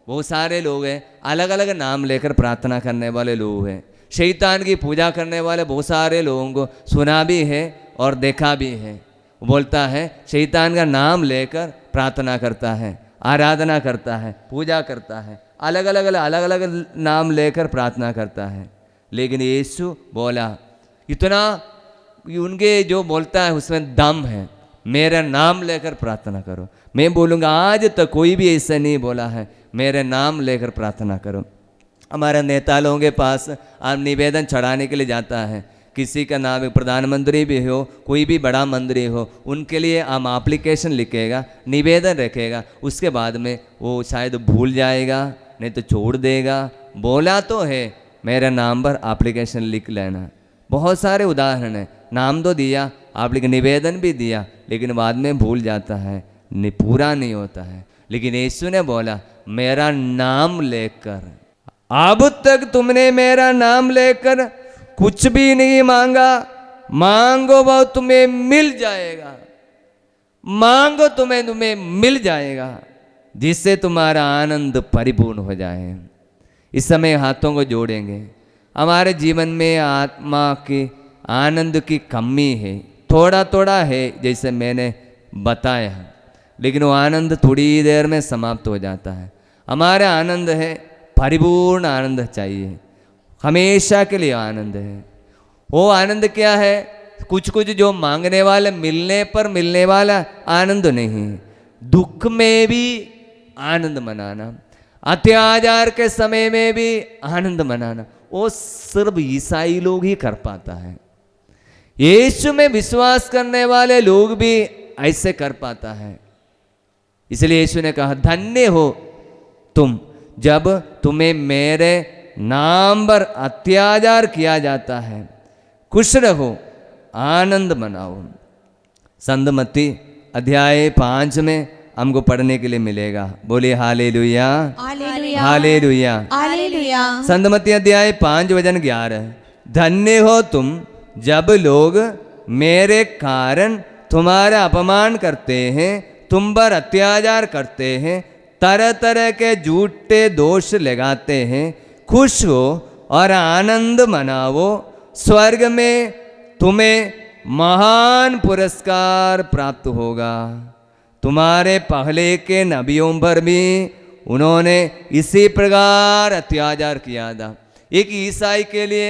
बहुत सारे लोग हैं अलग अलग नाम लेकर प्रार्थना करने वाले लोग हैं। शैतान की पूजा करने वाले बहुत सारे लोगों को सुना भी है और देखा भी है। वो बोलता है शैतान का नाम लेकर प्रार्थना करता है, आराधना करता है, पूजा करता है, अलग अलग नाम लेकर प्रार्थना करता है। लेकिन यीशु बोला इतना उनके जो बोलता है उसमें दम है। मेरा नाम लेकर प्रार्थना करो। मैं बोलूँगा आज तक कोई भी ऐसा नहीं बोला है मेरे नाम लेकर प्रार्थना करो। हमारे नेता लोगों के पास आप निवेदन चढ़ाने के लिए जाता है, किसी का नाम प्रधानमंत्री भी हो, कोई भी बड़ा मंत्री हो, उनके लिए हम एप्लीकेशन लिखेगा, निवेदन रखेगा, उसके बाद में वो शायद भूल जाएगा, नहीं तो छोड़ देगा। बोला तो है मेरे नाम पर एप्लीकेशन लिख लेना। बहुत सारे उदाहरण हैं, नाम तो दिया, आप निवेदन भी दिया, लेकिन बाद में भूल जाता है, पूरा नहीं होता है। लेकिन यीशु ने बोला मेरा नाम लेकर, अब तक तुमने मेरा नाम लेकर कुछ भी नहीं मांगा, मांगो वह तुम्हें मिल जाएगा। मांगो तुम्हें मिल जाएगा, जिससे तुम्हारा आनंद परिपूर्ण हो जाए। इस समय हाथों को जोड़ेंगे। हमारे जीवन में आत्मा की आनंद की कमी है, थोड़ा थोड़ा है जैसे मैंने बताया, लेकिन वो आनंद थोड़ी देर में समाप्त हो जाता है। हमारा आनंद है परिपूर्ण आनंद चाहिए, हमेशा के लिए आनंद है। वो आनंद क्या है? कुछ कुछ जो मांगने वाले मिलने पर मिलने वाला आनंद नहीं, दुख में भी आनंद मनाना, अत्याचार के समय में भी आनंद मनाना, वो सिर्फ ईसाई लोग ही कर पाता है। यीशु में विश्वास करने वाले लोग भी ऐसे कर पाता है। इसलिए यीशु ने कहा धन्य हो तुम जब तुम्हें मेरे नाम पर अत्याचार किया जाता है, खुश रहो, आनंद मनाओ। संत मत्ती अध्याय 5 में हमको पढ़ने के लिए मिलेगा। बोलिए हालेलुया, हालेलुया, हालेलुया, हालेलुया। संत मत्ती अध्याय 5 वचन 11, धन्य हो तुम जब लोग मेरे कारण तुम्हारा अपमान करते हैं, तुम पर अत्याचार करते हैं, तरह तरह के झूठे दोष लगाते हैं। खुश हो और आनंद मनाओ, स्वर्ग में तुम्हें महान पुरस्कार प्राप्त होगा। तुम्हारे पहले के नबियों पर भी उन्होंने इसी प्रकार अत्याचार किया था। एक ईसाई के लिए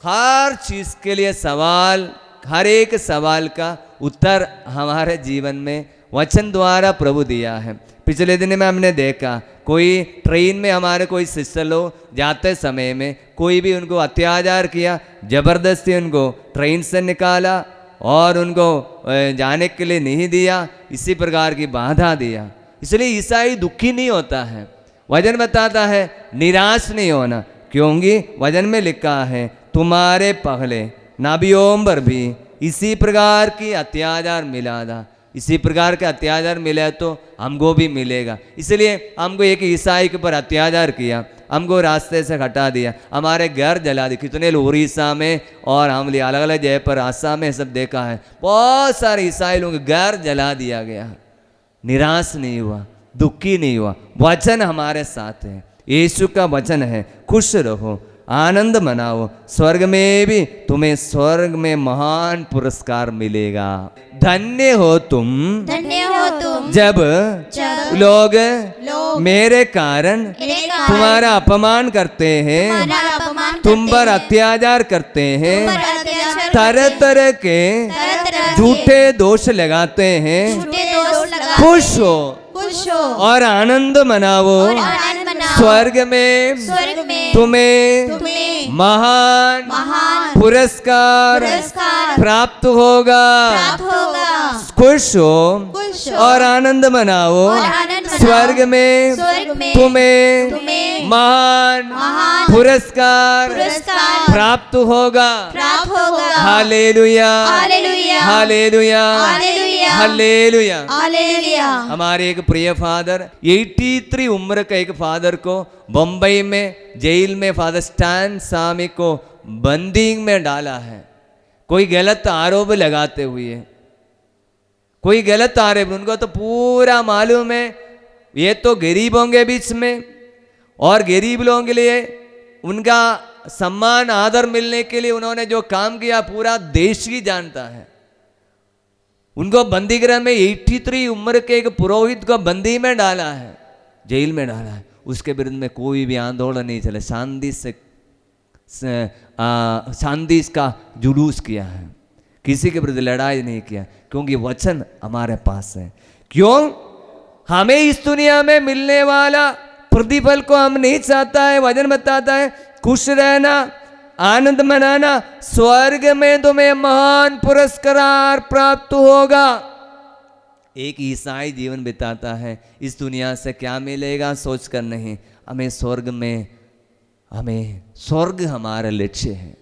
हर चीज़ के लिए सवाल, हर एक सवाल का उत्तर हमारे जीवन में वचन द्वारा प्रभु दिया है। पिछले दिन में हमने देखा कोई ट्रेन में हमारे कोई सिस्टर लोग जाते समय में कोई भी उनको अत्याचार किया, ज़बरदस्ती उनको ट्रेन से निकाला और उनको जाने के लिए नहीं दिया, इसी प्रकार की बाधा दिया। इसलिए ईसाई दुखी नहीं होता है। वचन बताता है निराश नहीं होना, क्योंकि वचन में लिखा है तुम्हारे पहले नबियों पर भी इसी प्रकार की अत्याचार मिला था। इसी प्रकार का अत्याचार मिला तो हमको भी मिलेगा। इसलिए हमको एक ईसाई के ऊपर अत्याचार किया, हमको रास्ते से हटा दिया, हमारे घर जला दिए। कितने लोग उड़ीसा में और हम अलग अलग जगह पर आसाम में सब देखा है, बहुत सारे ईसाई लोगों के घर जला दिया गया। निराश नहीं हुआ, दुखी नहीं हुआ। वचन हमारे साथ है, यीशु का वचन है। खुश रहो, आनंद मनाओ, स्वर्ग में भी तुम्हें स्वर्ग में महान पुरस्कार मिलेगा। धन्य हो तुम, धन्य हो तुम जब लोग मेरे कारण तुम्हारा अपमान करते हैं, तुम्हारा अपमान तुम पर करते हैं, अत्याचार करते हैं, तुम पर अत्याचार तरह करते तरह के तरह झूठे दोष लगाते हैं। झूठे दोष लगाते खुश हो खुश हो और आनंद मनाओ, और आनंद मनाओ, स्वर्ग में स्वर्ग में तुम्हें महान पुरस्कार प्राप्त होगा। प्राप्त होगा। खुश हो खुश हो और आनंद मनाओ, और आनंद मनाओ, स्वर्ग में स्वर्ग में तुम्हें महान पुरस्कार प्राप्त होगा। प्राप्त होगा। Hallelujah, hallelujah, hallelujah, hallelujah. Hallelujah. Hallelujah. हमारे एक प्रिय फादर 83 उम्र का एक फादर को बम्बई में जेल में फादर स्टैन स्वामी को बंदी में डाला है, कोई गलत आरोप लगाते हुए। कोई गलत आरोप, उनको तो पूरा मालूम है ये तो गरीबों के बीच में और गरीब लोगों के लिए उनका सम्मान आदर मिलने के लिए उन्होंने जो काम किया पूरा देश ही जानता है। उनको बंदीगृह में 83 उम्र के एक पुरोहित को बंदी में डाला है, जेल में डाला है। उसके विरुद्ध में कोई भी आंदोलन नहीं चला, शांति का जुलूस किया है, किसी के विरुद्ध लड़ाई नहीं किया, क्योंकि वचन हमारे पास है। क्यों? हमें इस दुनिया में मिलने वाला प्रतिफल को हम नहीं चाहता है। वचन बताता है खुश रहना, आनंद मनाना, स्वर्ग में तुम्हें महान पुरस्कार प्राप्त होगा। एक ईसाई जीवन बिताता है, इस दुनिया से क्या मिलेगा सोचकर नहीं, हमें स्वर्ग में, हमें स्वर्ग हमारा लक्ष्य है,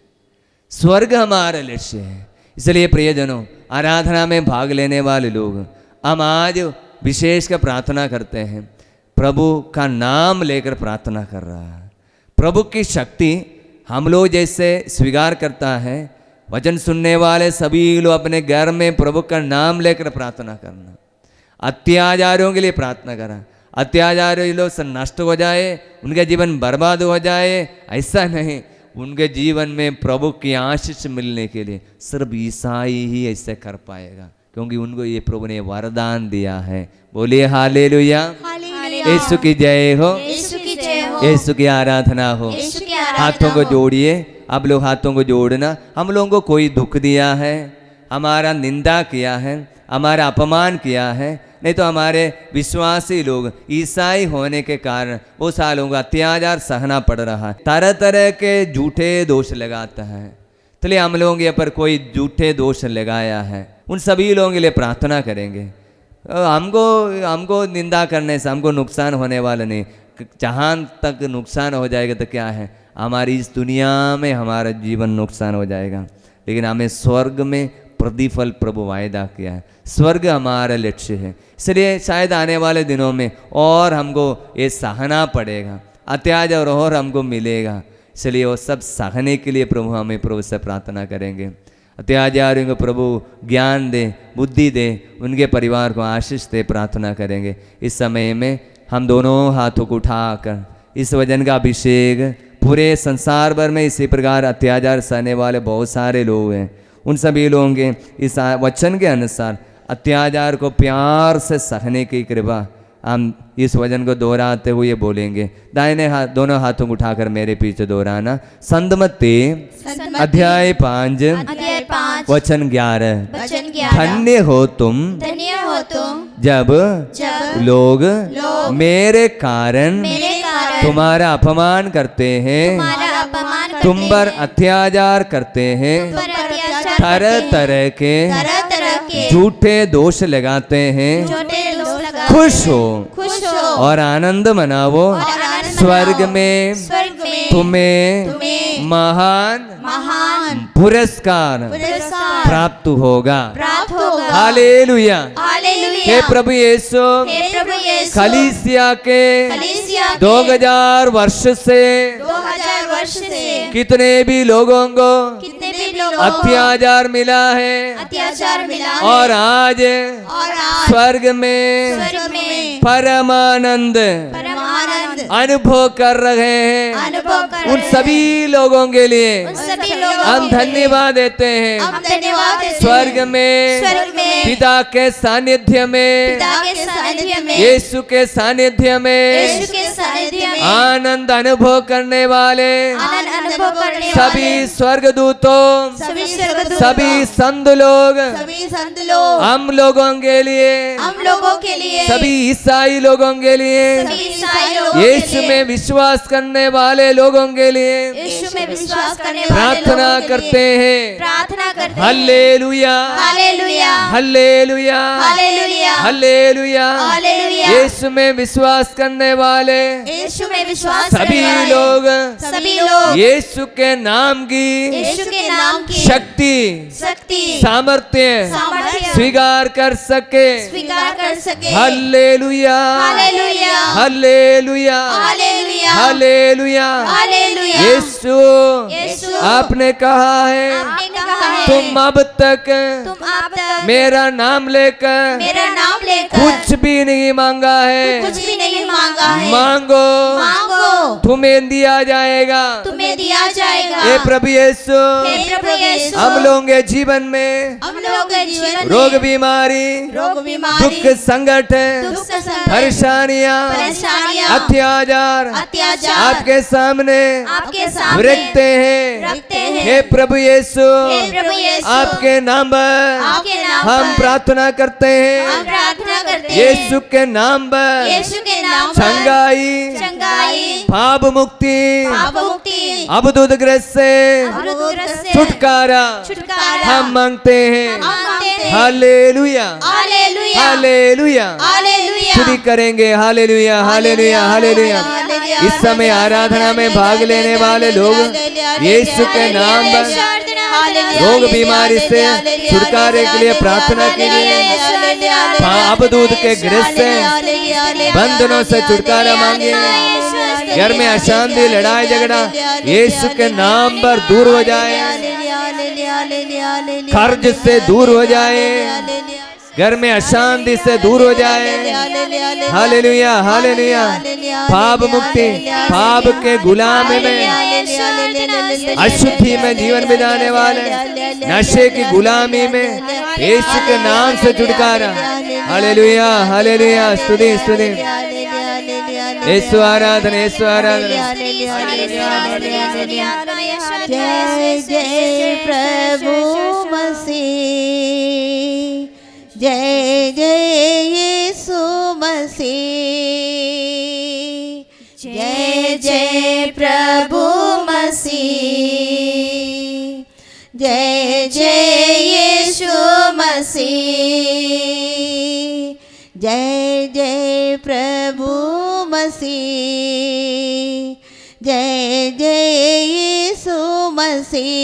स्वर्ग हमारा लक्ष्य है। इसलिए प्रियजनों, आराधना में भाग लेने वाले लोग हम आज विशेष कर प्रार्थना करते हैं, प्रभु का नाम लेकर प्रार्थना कर रहा है। प्रभु की शक्ति हम लोग जैसे स्वीकार करता है, वचन सुनने वाले सभी लोग अपने घर में प्रभु का नाम लेकर प्रार्थना करना। अत्याचारियों के लिए प्रार्थना करा, अत्याचारी लोग सब नष्ट हो जाए, उनका जीवन बर्बाद हो जाए, ऐसा नहीं। उनके जीवन में प्रभु की आशीष मिलने के लिए सिर्फ ईसाई ही ऐसे कर पाएगा, क्योंकि उनको ये प्रभु ने वरदान दिया है। बोलिए हालेलुया, यीशु की जय हो, यीशु की जय हो, यीशु की आराधना हो। यीशु की आराधना हाथों को हो। जोड़िए, आप लोग हाथों को जोड़ना। हम लोगों को कोई दुख दिया है, हमारा निंदा किया है, हमारा अपमान किया है, नहीं तो हमारे विश्वासी लोग ईसाई होने के कारण वो सालों का अत्याचार सहना पड़ रहा है, तरह तरह के झूठे दोष लगाता है। इसलिए हम लोगों के पर कोई झूठे दोष लगाया है, उन सभी लोगों के लिए प्रार्थना करेंगे। हमको निंदा करने से हमको नुकसान होने वाला नहीं, जहाँ तक नुकसान हो जाएगा तो क्या है, हमारी इस दुनिया में हमारा जीवन नुकसान हो जाएगा, लेकिन हमें स्वर्ग में प्रतिफल प्रभु वायदा किया है। स्वर्ग हमारा लक्ष्य है, इसलिए शायद आने वाले दिनों में और हमको ये सहना पड़ेगा, अत्याचार और हमको मिलेगा। इसलिए वो सब सहने के लिए प्रभु हमें प्रभु से प्रार्थना करेंगे। अत्याचारियों को प्रभु ज्ञान दे, बुद्धि दे, उनके परिवार को आशीष दे, प्रार्थना करेंगे। इस समय में हम दोनों हाथों को उठाकर इस वचन का अभिषेक, पूरे संसार भर में इसी प्रकार अत्याचार सहने वाले बहुत सारे लोग हैं, उन सभी लोगों के इस वचन के अनुसार अत्याचार को प्यार से सहने की कृपा हम इस वचन को दोहराते हुए बोलेंगे। दाहिने हाथ, दोनों हाथों को उठाकर मेरे पीछे दोहराना। संतमत्ती अध्याय 5 वचन 11। धन्य हो तुम, धन्य हो तुम, जब लोग मेरे कारण तुम्हारा अपमान करते हैं, तुम पर अत्याचार करते हैं, तरह तरह के झूठे दोष लगाते हैं, खुश हो और आनंद मनाओ। स्वर्ग में तुम्हें महान पुरस्कार प्राप्त होगा। हालेलुया। हे प्रभु यीशु, कलीसिया के 2000 वर्ष से कितने भी लोगों को अत्याचार मिला है, और आज स्वर्ग में परमानंद अनुभव कर रहे हैं। उन सभी लोगों के लिए हम धन्यवाद देते हैं। स्वर्ग में पिता के सानिध्य में, यीशु के सानिध्य में आनंद अनुभव करने वाले सभी स्वर्गदूतों, सभी संत लोग, हम लोगों के लिए, सभी ईसाई लोगों के लिए, यीशु में विश्वास करने वाले लोगों के लिए प्रार्थना करते हैं। Hallelujah, hallelujah, hallelujah. यीशु में विश्वास करने वाले यीशु में विश्वास सभी करने वाले लोग यीशु के नाम की यीशु के नाम की शक्ति सामर्थ्य स्वीकार कर सके। Hallelujah hallelujah hallelujah hallelujah hallelujah. Hallelujah. यीशु आपने कहा है तुम अब तक मेरा नाम लेकर कुछ भी नहीं मांगा है, मांगो तुम्हें दिया जाएगा। हे प्रभु यीशु हम लोगों के जीवन में रोग बीमारी दुख संकट परेशानियां अत्याचार आपके सामने रखते हैं। हे प्रभु यीशु आपके नाम पर हम प्रार्थना करते हैं। यीशु के नाम पर चंगाई पाप मुक्ति अबदूत ग्रस्त से छुटकारा हम मांगते हैं। हालेलुया हालेलुया स्तुति करेंगे। Hallelujah hallelujah hallelujah. इस समय आराधना में भाग लेने वाले लोग यीशु के नाम पर रोग बीमारी से छुटकारे के लिए प्रार्थना के लिए अबदूत के ग्रस्त से बंधनों से छुटकारा मांगेंगे। घर में अशांति लड़ाई झगड़ा यीशु के नाम पर दूर हो जाए, कर्ज से दूर हो जाए, घर में अशांति से दूर हो जाए। Hallelujah hallelujah. पाप मुक्ति पाप के गुलामी में अशुद्धि में जीवन बिताने वाले नशे की गुलामी में यीशु के नाम से छुटकारा। Hallelujah hallelujah. स्तुति स्तुति यीशु आराधना यीशु आराधना। जय जय प्रभु मसीह, जय जय यीशु मसीह, जय जय प्रभु मसीह, जय जय यीशु मसीह, जय जय प्रभु मसीह, जय जय यीशु मसीह,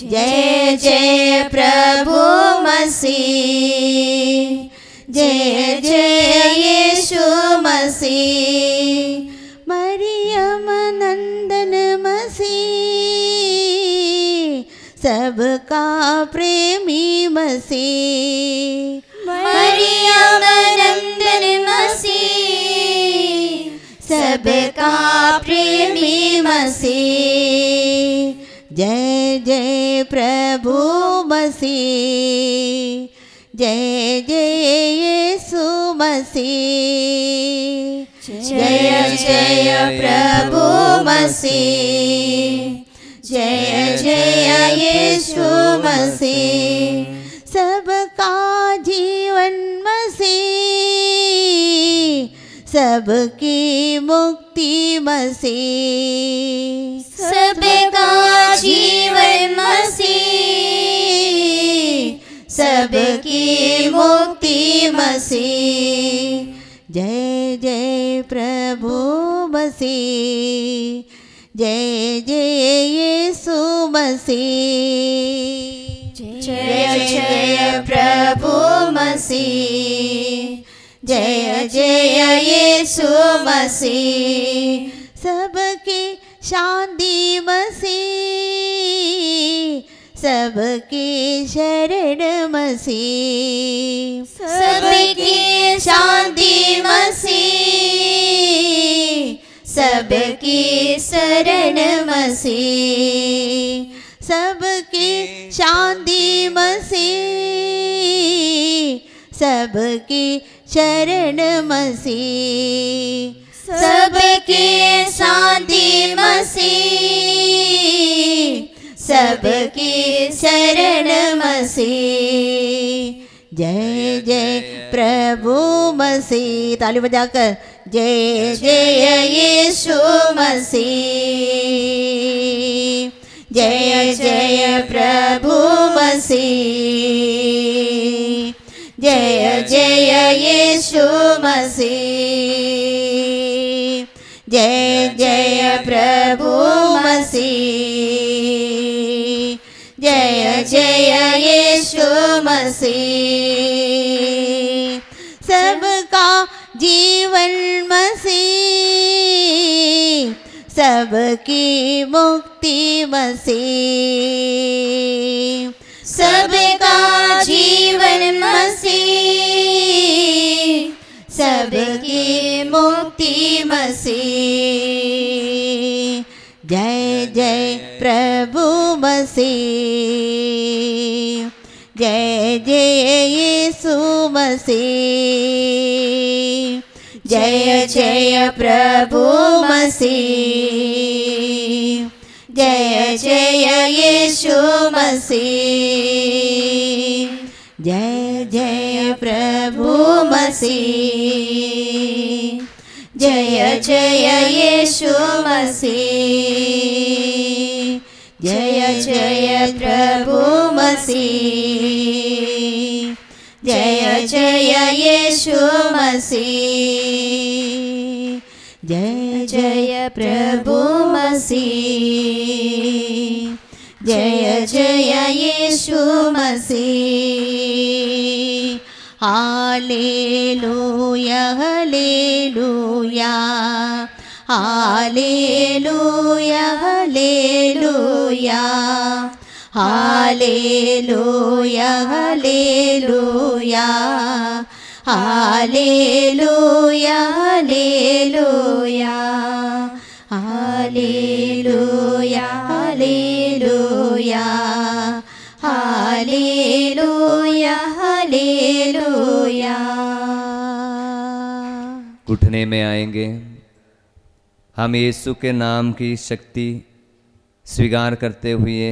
जय जय प्रभु मसीह, जय जय यीशु मसीह। मरियम नंदन मसीह, सबका प्रेमी मसीह। मरियम नंदन मसीह, सबका प्रेमी मसीह। जय जय प्रभु मसीह, जय जय यीशु मसीह, जय जय प्रभु मसीह, जय जय यीशु मसीह। सबका जीवन मसीह, सबकी मुक्ति मसीह। सबका जीवन मसीह, सबकी मुक्ति मसीह। जय जय प्रभु मसीह, जय जय यीशु मसीह, जय जय प्रभु मसीह, जय जय यीशु मसीह। सबकी शांति मसीह, सबकी शरण मसीह। सबकी शांति मसीह, सबकी शरण मसीह। सबकी शांति मसीह, सबकी शरण मसीह। सबकी शांति मसीह, सबकी शरण मसीह। जय जय प्रभु मसीह। ताली बजाकर जय जय यीशु मसीह, जय जय प्रभु मसीह, जय जय यीशु मसीह, प्रभु मसीह, जय जय यीशु मसीह। सबका जीवन मसीह, सबकी मुक्ति मसीह, सबका जीवन मसीह, सबकी मुक्ति मसीह। जय जय प्रभु मसीह, जय जय यीशु मसीह, जय जय प्रभु मसीह, जय जय यीशु मसीह, जय जय प्रभु मसीह, जय जय यीशु मसीह, जय जय प्रभु मसीह, जय जय यीशु मसीह, जय जय प्रभु मसीह, जय जय यीशु मसीह। Hallelujah hallelujah hallelujah hallelujah hallelujah hallelujah hallelujah hallelujah hallelujah hallelujah hallelujah hallelujah. उठने में आएंगे, हम यीशु के नाम की शक्ति स्वीकार करते हुए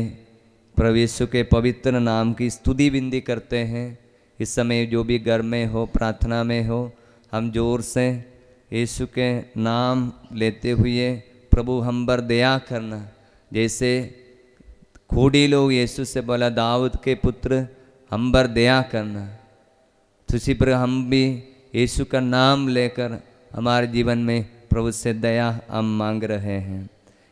प्रभु यीशु के पवित्र नाम की स्तुति विनती करते हैं। इस समय जो भी घर में हो, प्रार्थना में हो, हम जोर से यीशु के नाम लेते हुए प्रभु हम पर दया करना। जैसे खूडी लोग यीशु से बोला, दाऊद के पुत्र हम पर दया करना, तो उसी पर हम भी यीशु का नाम लेकर हमारे जीवन में प्रभु से दया हम मांग रहे हैं।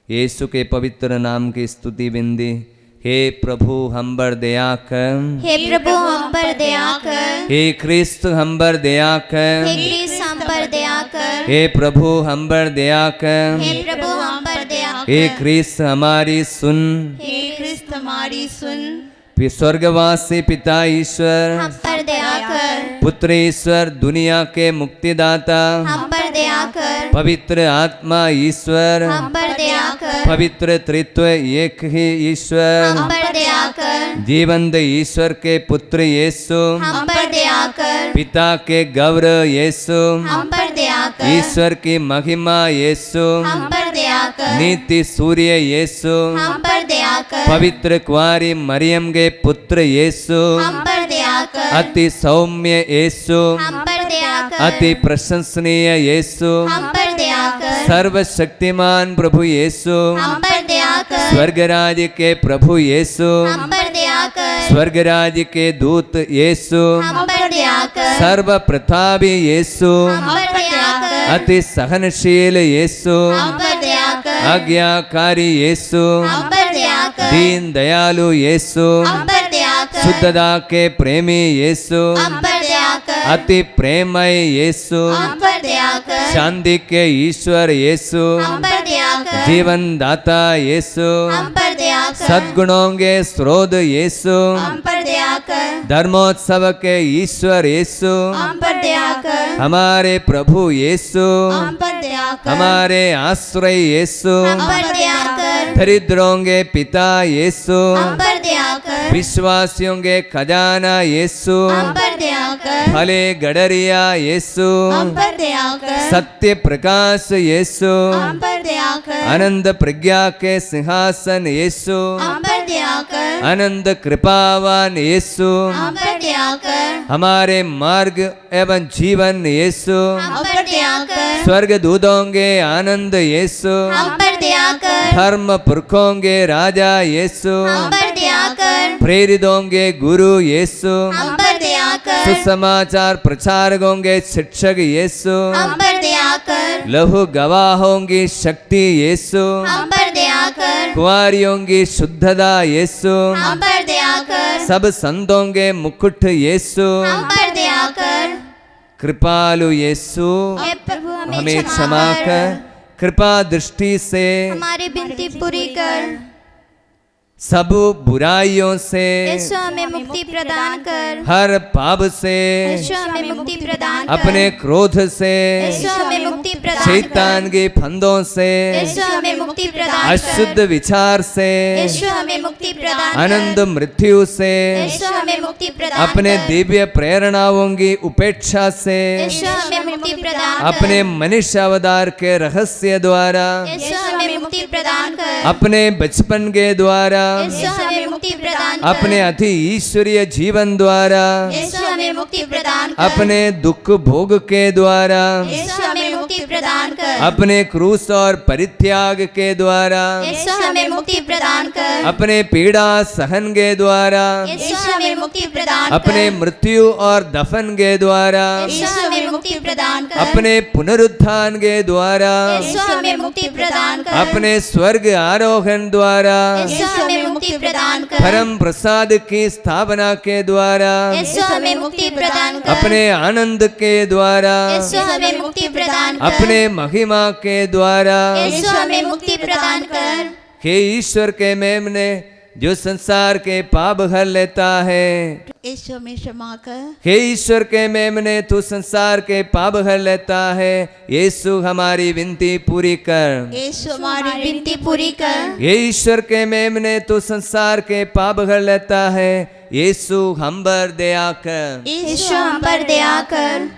यीशु के पवित्र नाम की स्तुति विनती। हे प्रभु हम पर दया कर, हे प्रभु हम पर दया कर, हे क्रिस्त हम पर दया कर, हे क्रिस्त हम पर दया कर, हे प्रभु हम पर दया कर, हे प्रभु हम पर दया कर, हे क्रिस्त हमारी सुन, हे क्रिस्त हमारी सुन। स्वर्गवासी पिता ईश्वर, हम पर दया कर, पुत्र ईश्वर, दुनिया के मुक्तिदाता, हम पर दया कर, पवित्र आत्मा ईश्वर, हम पर दया कर, पवित्र त्रित्व एक ही ईश्वर, हम पर दया कर, जीवंत ईश्वर के पुत्र यीशु, हम पर दया कर, पिता के गौरव यीशु, हम पर दया कर, ईश्वर की महिमा यीशु, हम पर दया कर, नीति सूर्य यीशु, हम पर दया कर, पवित्र कुंवारी मरियम के पुत्र यीशु, हम पर दया कर, अति सौम्य यीशु, हम पर दया कर, अति प्रशंसनीय यीशु, हम पर दया कर, सर्वशक्तिमान प्रभु यीशु, हम पर दया कर, स्वर्गराज के प्रभु यीशु, हम पर दया कर, स्वर्गराज के दूत यीशु, हम पर दया कर, सर्व प्रतापी यीशु, हम पर दया कर, अति सहनशील यीशु, हम पर दया कर, आज्ञाकारी यीशु, हम पर दया कर, दीन दयालु यीशु, हम पर दया कर, शुद्धता के प्रेमी यीशु, हम पर दया कर, अति प्रेमय यीशु, हम पर दया कर, शांति के ईश्वर यीशु, हम पर दया कर, जीवन दाता यीशु, हम पर दया कर, सद्गुणों के स्रोत यीशु, हम पर दया कर, धर्मोत्सव के ईश्वर यीशु, हम पर दया कर, हमारे प्रभु यीशु, हम पर दया कर, हमारे आश्रय यीशु, हम पर दया कर, दरिद्रों के पिता यीशु, हम पर दया कर, विश्वासियों के खजाना यीशु, हम पर दया कर, भले गडरिया यीशु, हम पर दया कर, सत्य प्रकाश यीशु, हम पर दया कर, आनंद प्रज्ञा के सिंहासन यीशु, हम पर दया कर, आनंद कृपावान यीशु, हम पर दया कर, हमारे मार्ग एवं जीवन यीशु, हम पर दया कर, स्वर्ग दूतों के आनंद यीशु, हम पर दया कर, धर्म पुरखों के राजा यीशु, हम पर दया कर, प्रेरितों के गुरु यीशु, हम पर दया आकर, सुसमाचार प्रचारक होंगे शिक्षक यीशु, हम पर दया कर, लहू गवाह होंगी शक्ति यीशु, हम पर दया कर, कुंवारी होंगी शुद्धता यीशु, हम पर दया कर, सब संतों के मुकुट यीशु, हम पर दया कर। कृपालु यीशु हे प्रभु हमें क्षमा कर, कृपा दृष्टि से हमारी विनती पूरी कर। सब बुराइयों से, यीशु हमें मुक्ति प्रदान कर, हर पाप से, यीशु हमें मुक्ति प्रदान कर, अपने क्रोध से, यीशु हमें मुक्ति प्रदान कर, शैतान के फंदों से, यीशु हमें मुक्ति प्रदान अशुद्ध कर, विचार से, यीशु हमें मुक्ति प्रदान अनंत कर, मृत्यु से, यीशु हमें मुक्ति प्रदान अपने कर, दिव्य प्रेरणाओं की उपेक्षा से, यीशु हमें मुक्ति प्रदान कर, अपने मनुष्य अवतार के रहस्य द्वारा, यीशु हमें मुक्ति प्रदान कर, अपने बचपन के द्वारा, यीशु हमें मुक्ति प्रदान कर, अपने अति ईश्वरीय जीवन द्वारा, यीशु हमें मुक्ति प्रदान कर, अपने दुख भोग के द्वारा, यीशु हमें मुक्ति प्रदान कर, अपने क्रूस और परित्याग के द्वारा, यीशु हमें मुक्ति प्रदान कर, अपने पीड़ा सहन के द्वारा, यीशु हमें मुक्ति प्रदान कर, अपने मृत्यु और दफन के द्वारा, यीशु हमें मुक्ति प्रदान कर, अपने पुनरुत्थान के द्वारा, यीशु हमें मुक्ति प्रदान कर, अपने स्वर्ग आरोहण द्वारा, यीशु हमें मुक्ति प्रदान कर, परम प्रसाद की स्थापना के द्वारा, यीशु हमें मुक्ति प्रदान कर, अपने आनंद के द्वारा, यीशु हमें मुक्ति प्रदान कर, अपने महिमा के द्वारा, यीशु हमें मुक्ति प्रदान कर। हे ईश्वर के मेमने जो संसार के पाप हर लेता है, यीशु हमें क्षमा कर, हे ईश्वर के मेमने तू संसार के पाप हर लेता है, यीशु हमारी विनती पूरी कर। यीशु हमारी विनती पूरी कर, हे ईश्वर के मेमने तू संसार के पाप हर लेता है, यीशु हम पर दया कर। यीशु हम पर दया कर,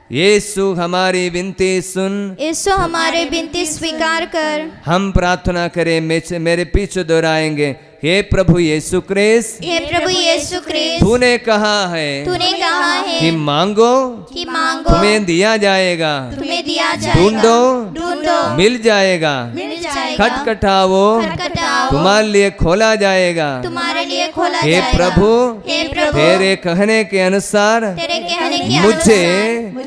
यीशु हमारी विनती सुन, यीशु हमारे विनती स्वीकार कर। हम प्रार्थना करें, मेरे पीछे दोहराएंगे। हे प्रभु यीशु क्रिस्त, हे प्रभु यीशु क्रिस्त, तूने कहा है तूने कहा है कि मांगो कि मांगो तुम्हें दिया जाएगा, तुम्हें दिया जाएगा, ढूंढो ढूंढो मिल जाएगा, मिल जाएगा, खटखटाओ खटखटाओ तुम्हारे लिए खोला जाएगा। तुम्हारे लिए खोला हे जाएगा। प्रभु, हे प्रभु, तेरे कहने के अनुसार तेरे कहने के मुझे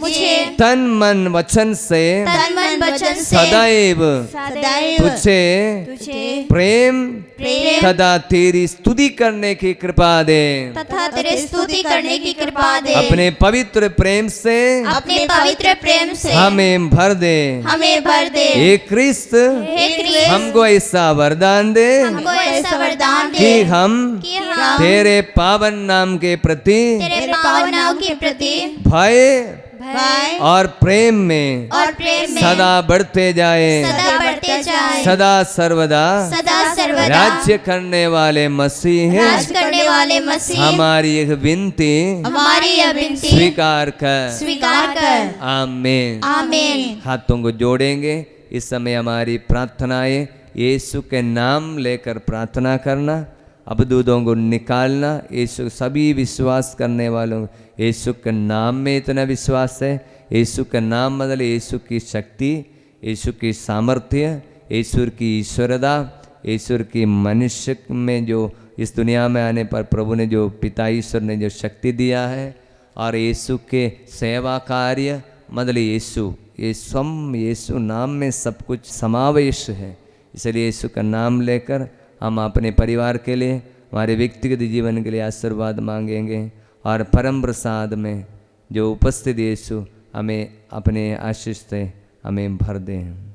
मुझे तन मन वचन से तन मन वचन से सदैव सदैव तुझे प्रेम प्रेम तथा तेरी स्तुति करने की कृपा दे। तथा तेरे स्तुति करने की कृपा दे। अपने पवित्र प्रेम से अपने पवित्र प्रेम से हमें भर दे। हमें भर दे। हे क्रिस्त, हे क्रिस्त, हमको ऐसा वरदान दे हमको ऐसा वरदान दे कि हम कि हम तेरे पावन नाम के प्रति तेरे पावन नाम के प्रति भय भय और प्रेम में और प्रेम में सदा बढ़ते जाए, सदा बढ़ते जाए, सदा सर्वदा सदा सर्वदा राज्य करने वाले मसीह राज करने वाले मसीह हमारी यह विनती हमारी यह विनती स्वीकार कर। स्वीकार कर। आमीन। आमीन। हाथों को जोड़ेंगे। इस समय हमारी प्रार्थनाएं यीशु के नाम लेकर प्रार्थना करना, अबदूदों को निकालना। यीशु सभी विश्वास करने वालों यीशु के नाम में इतना विश्वास है। यीशु का नाम मतलब यीशु की शक्ति, यीशु की सामर्थ्य, ईश्वर की ईश्वरता, ईश्वर की मनुष्य में जो इस दुनिया में आने पर प्रभु ने जो पिता ईश्वर ने जो शक्ति दिया है, और यीशु के सेवा कार्य मतलब यीशु नाम में सब कुछ समावेश है। इसलिए यीशु का नाम लेकर हम अपने परिवार के लिए, हमारे व्यक्तिगत जीवन के लिए आशीर्वाद मांगेंगे, और परम प्रसाद में जो उपस्थित यीशु हमें अपने आशीष से हमें भर दें।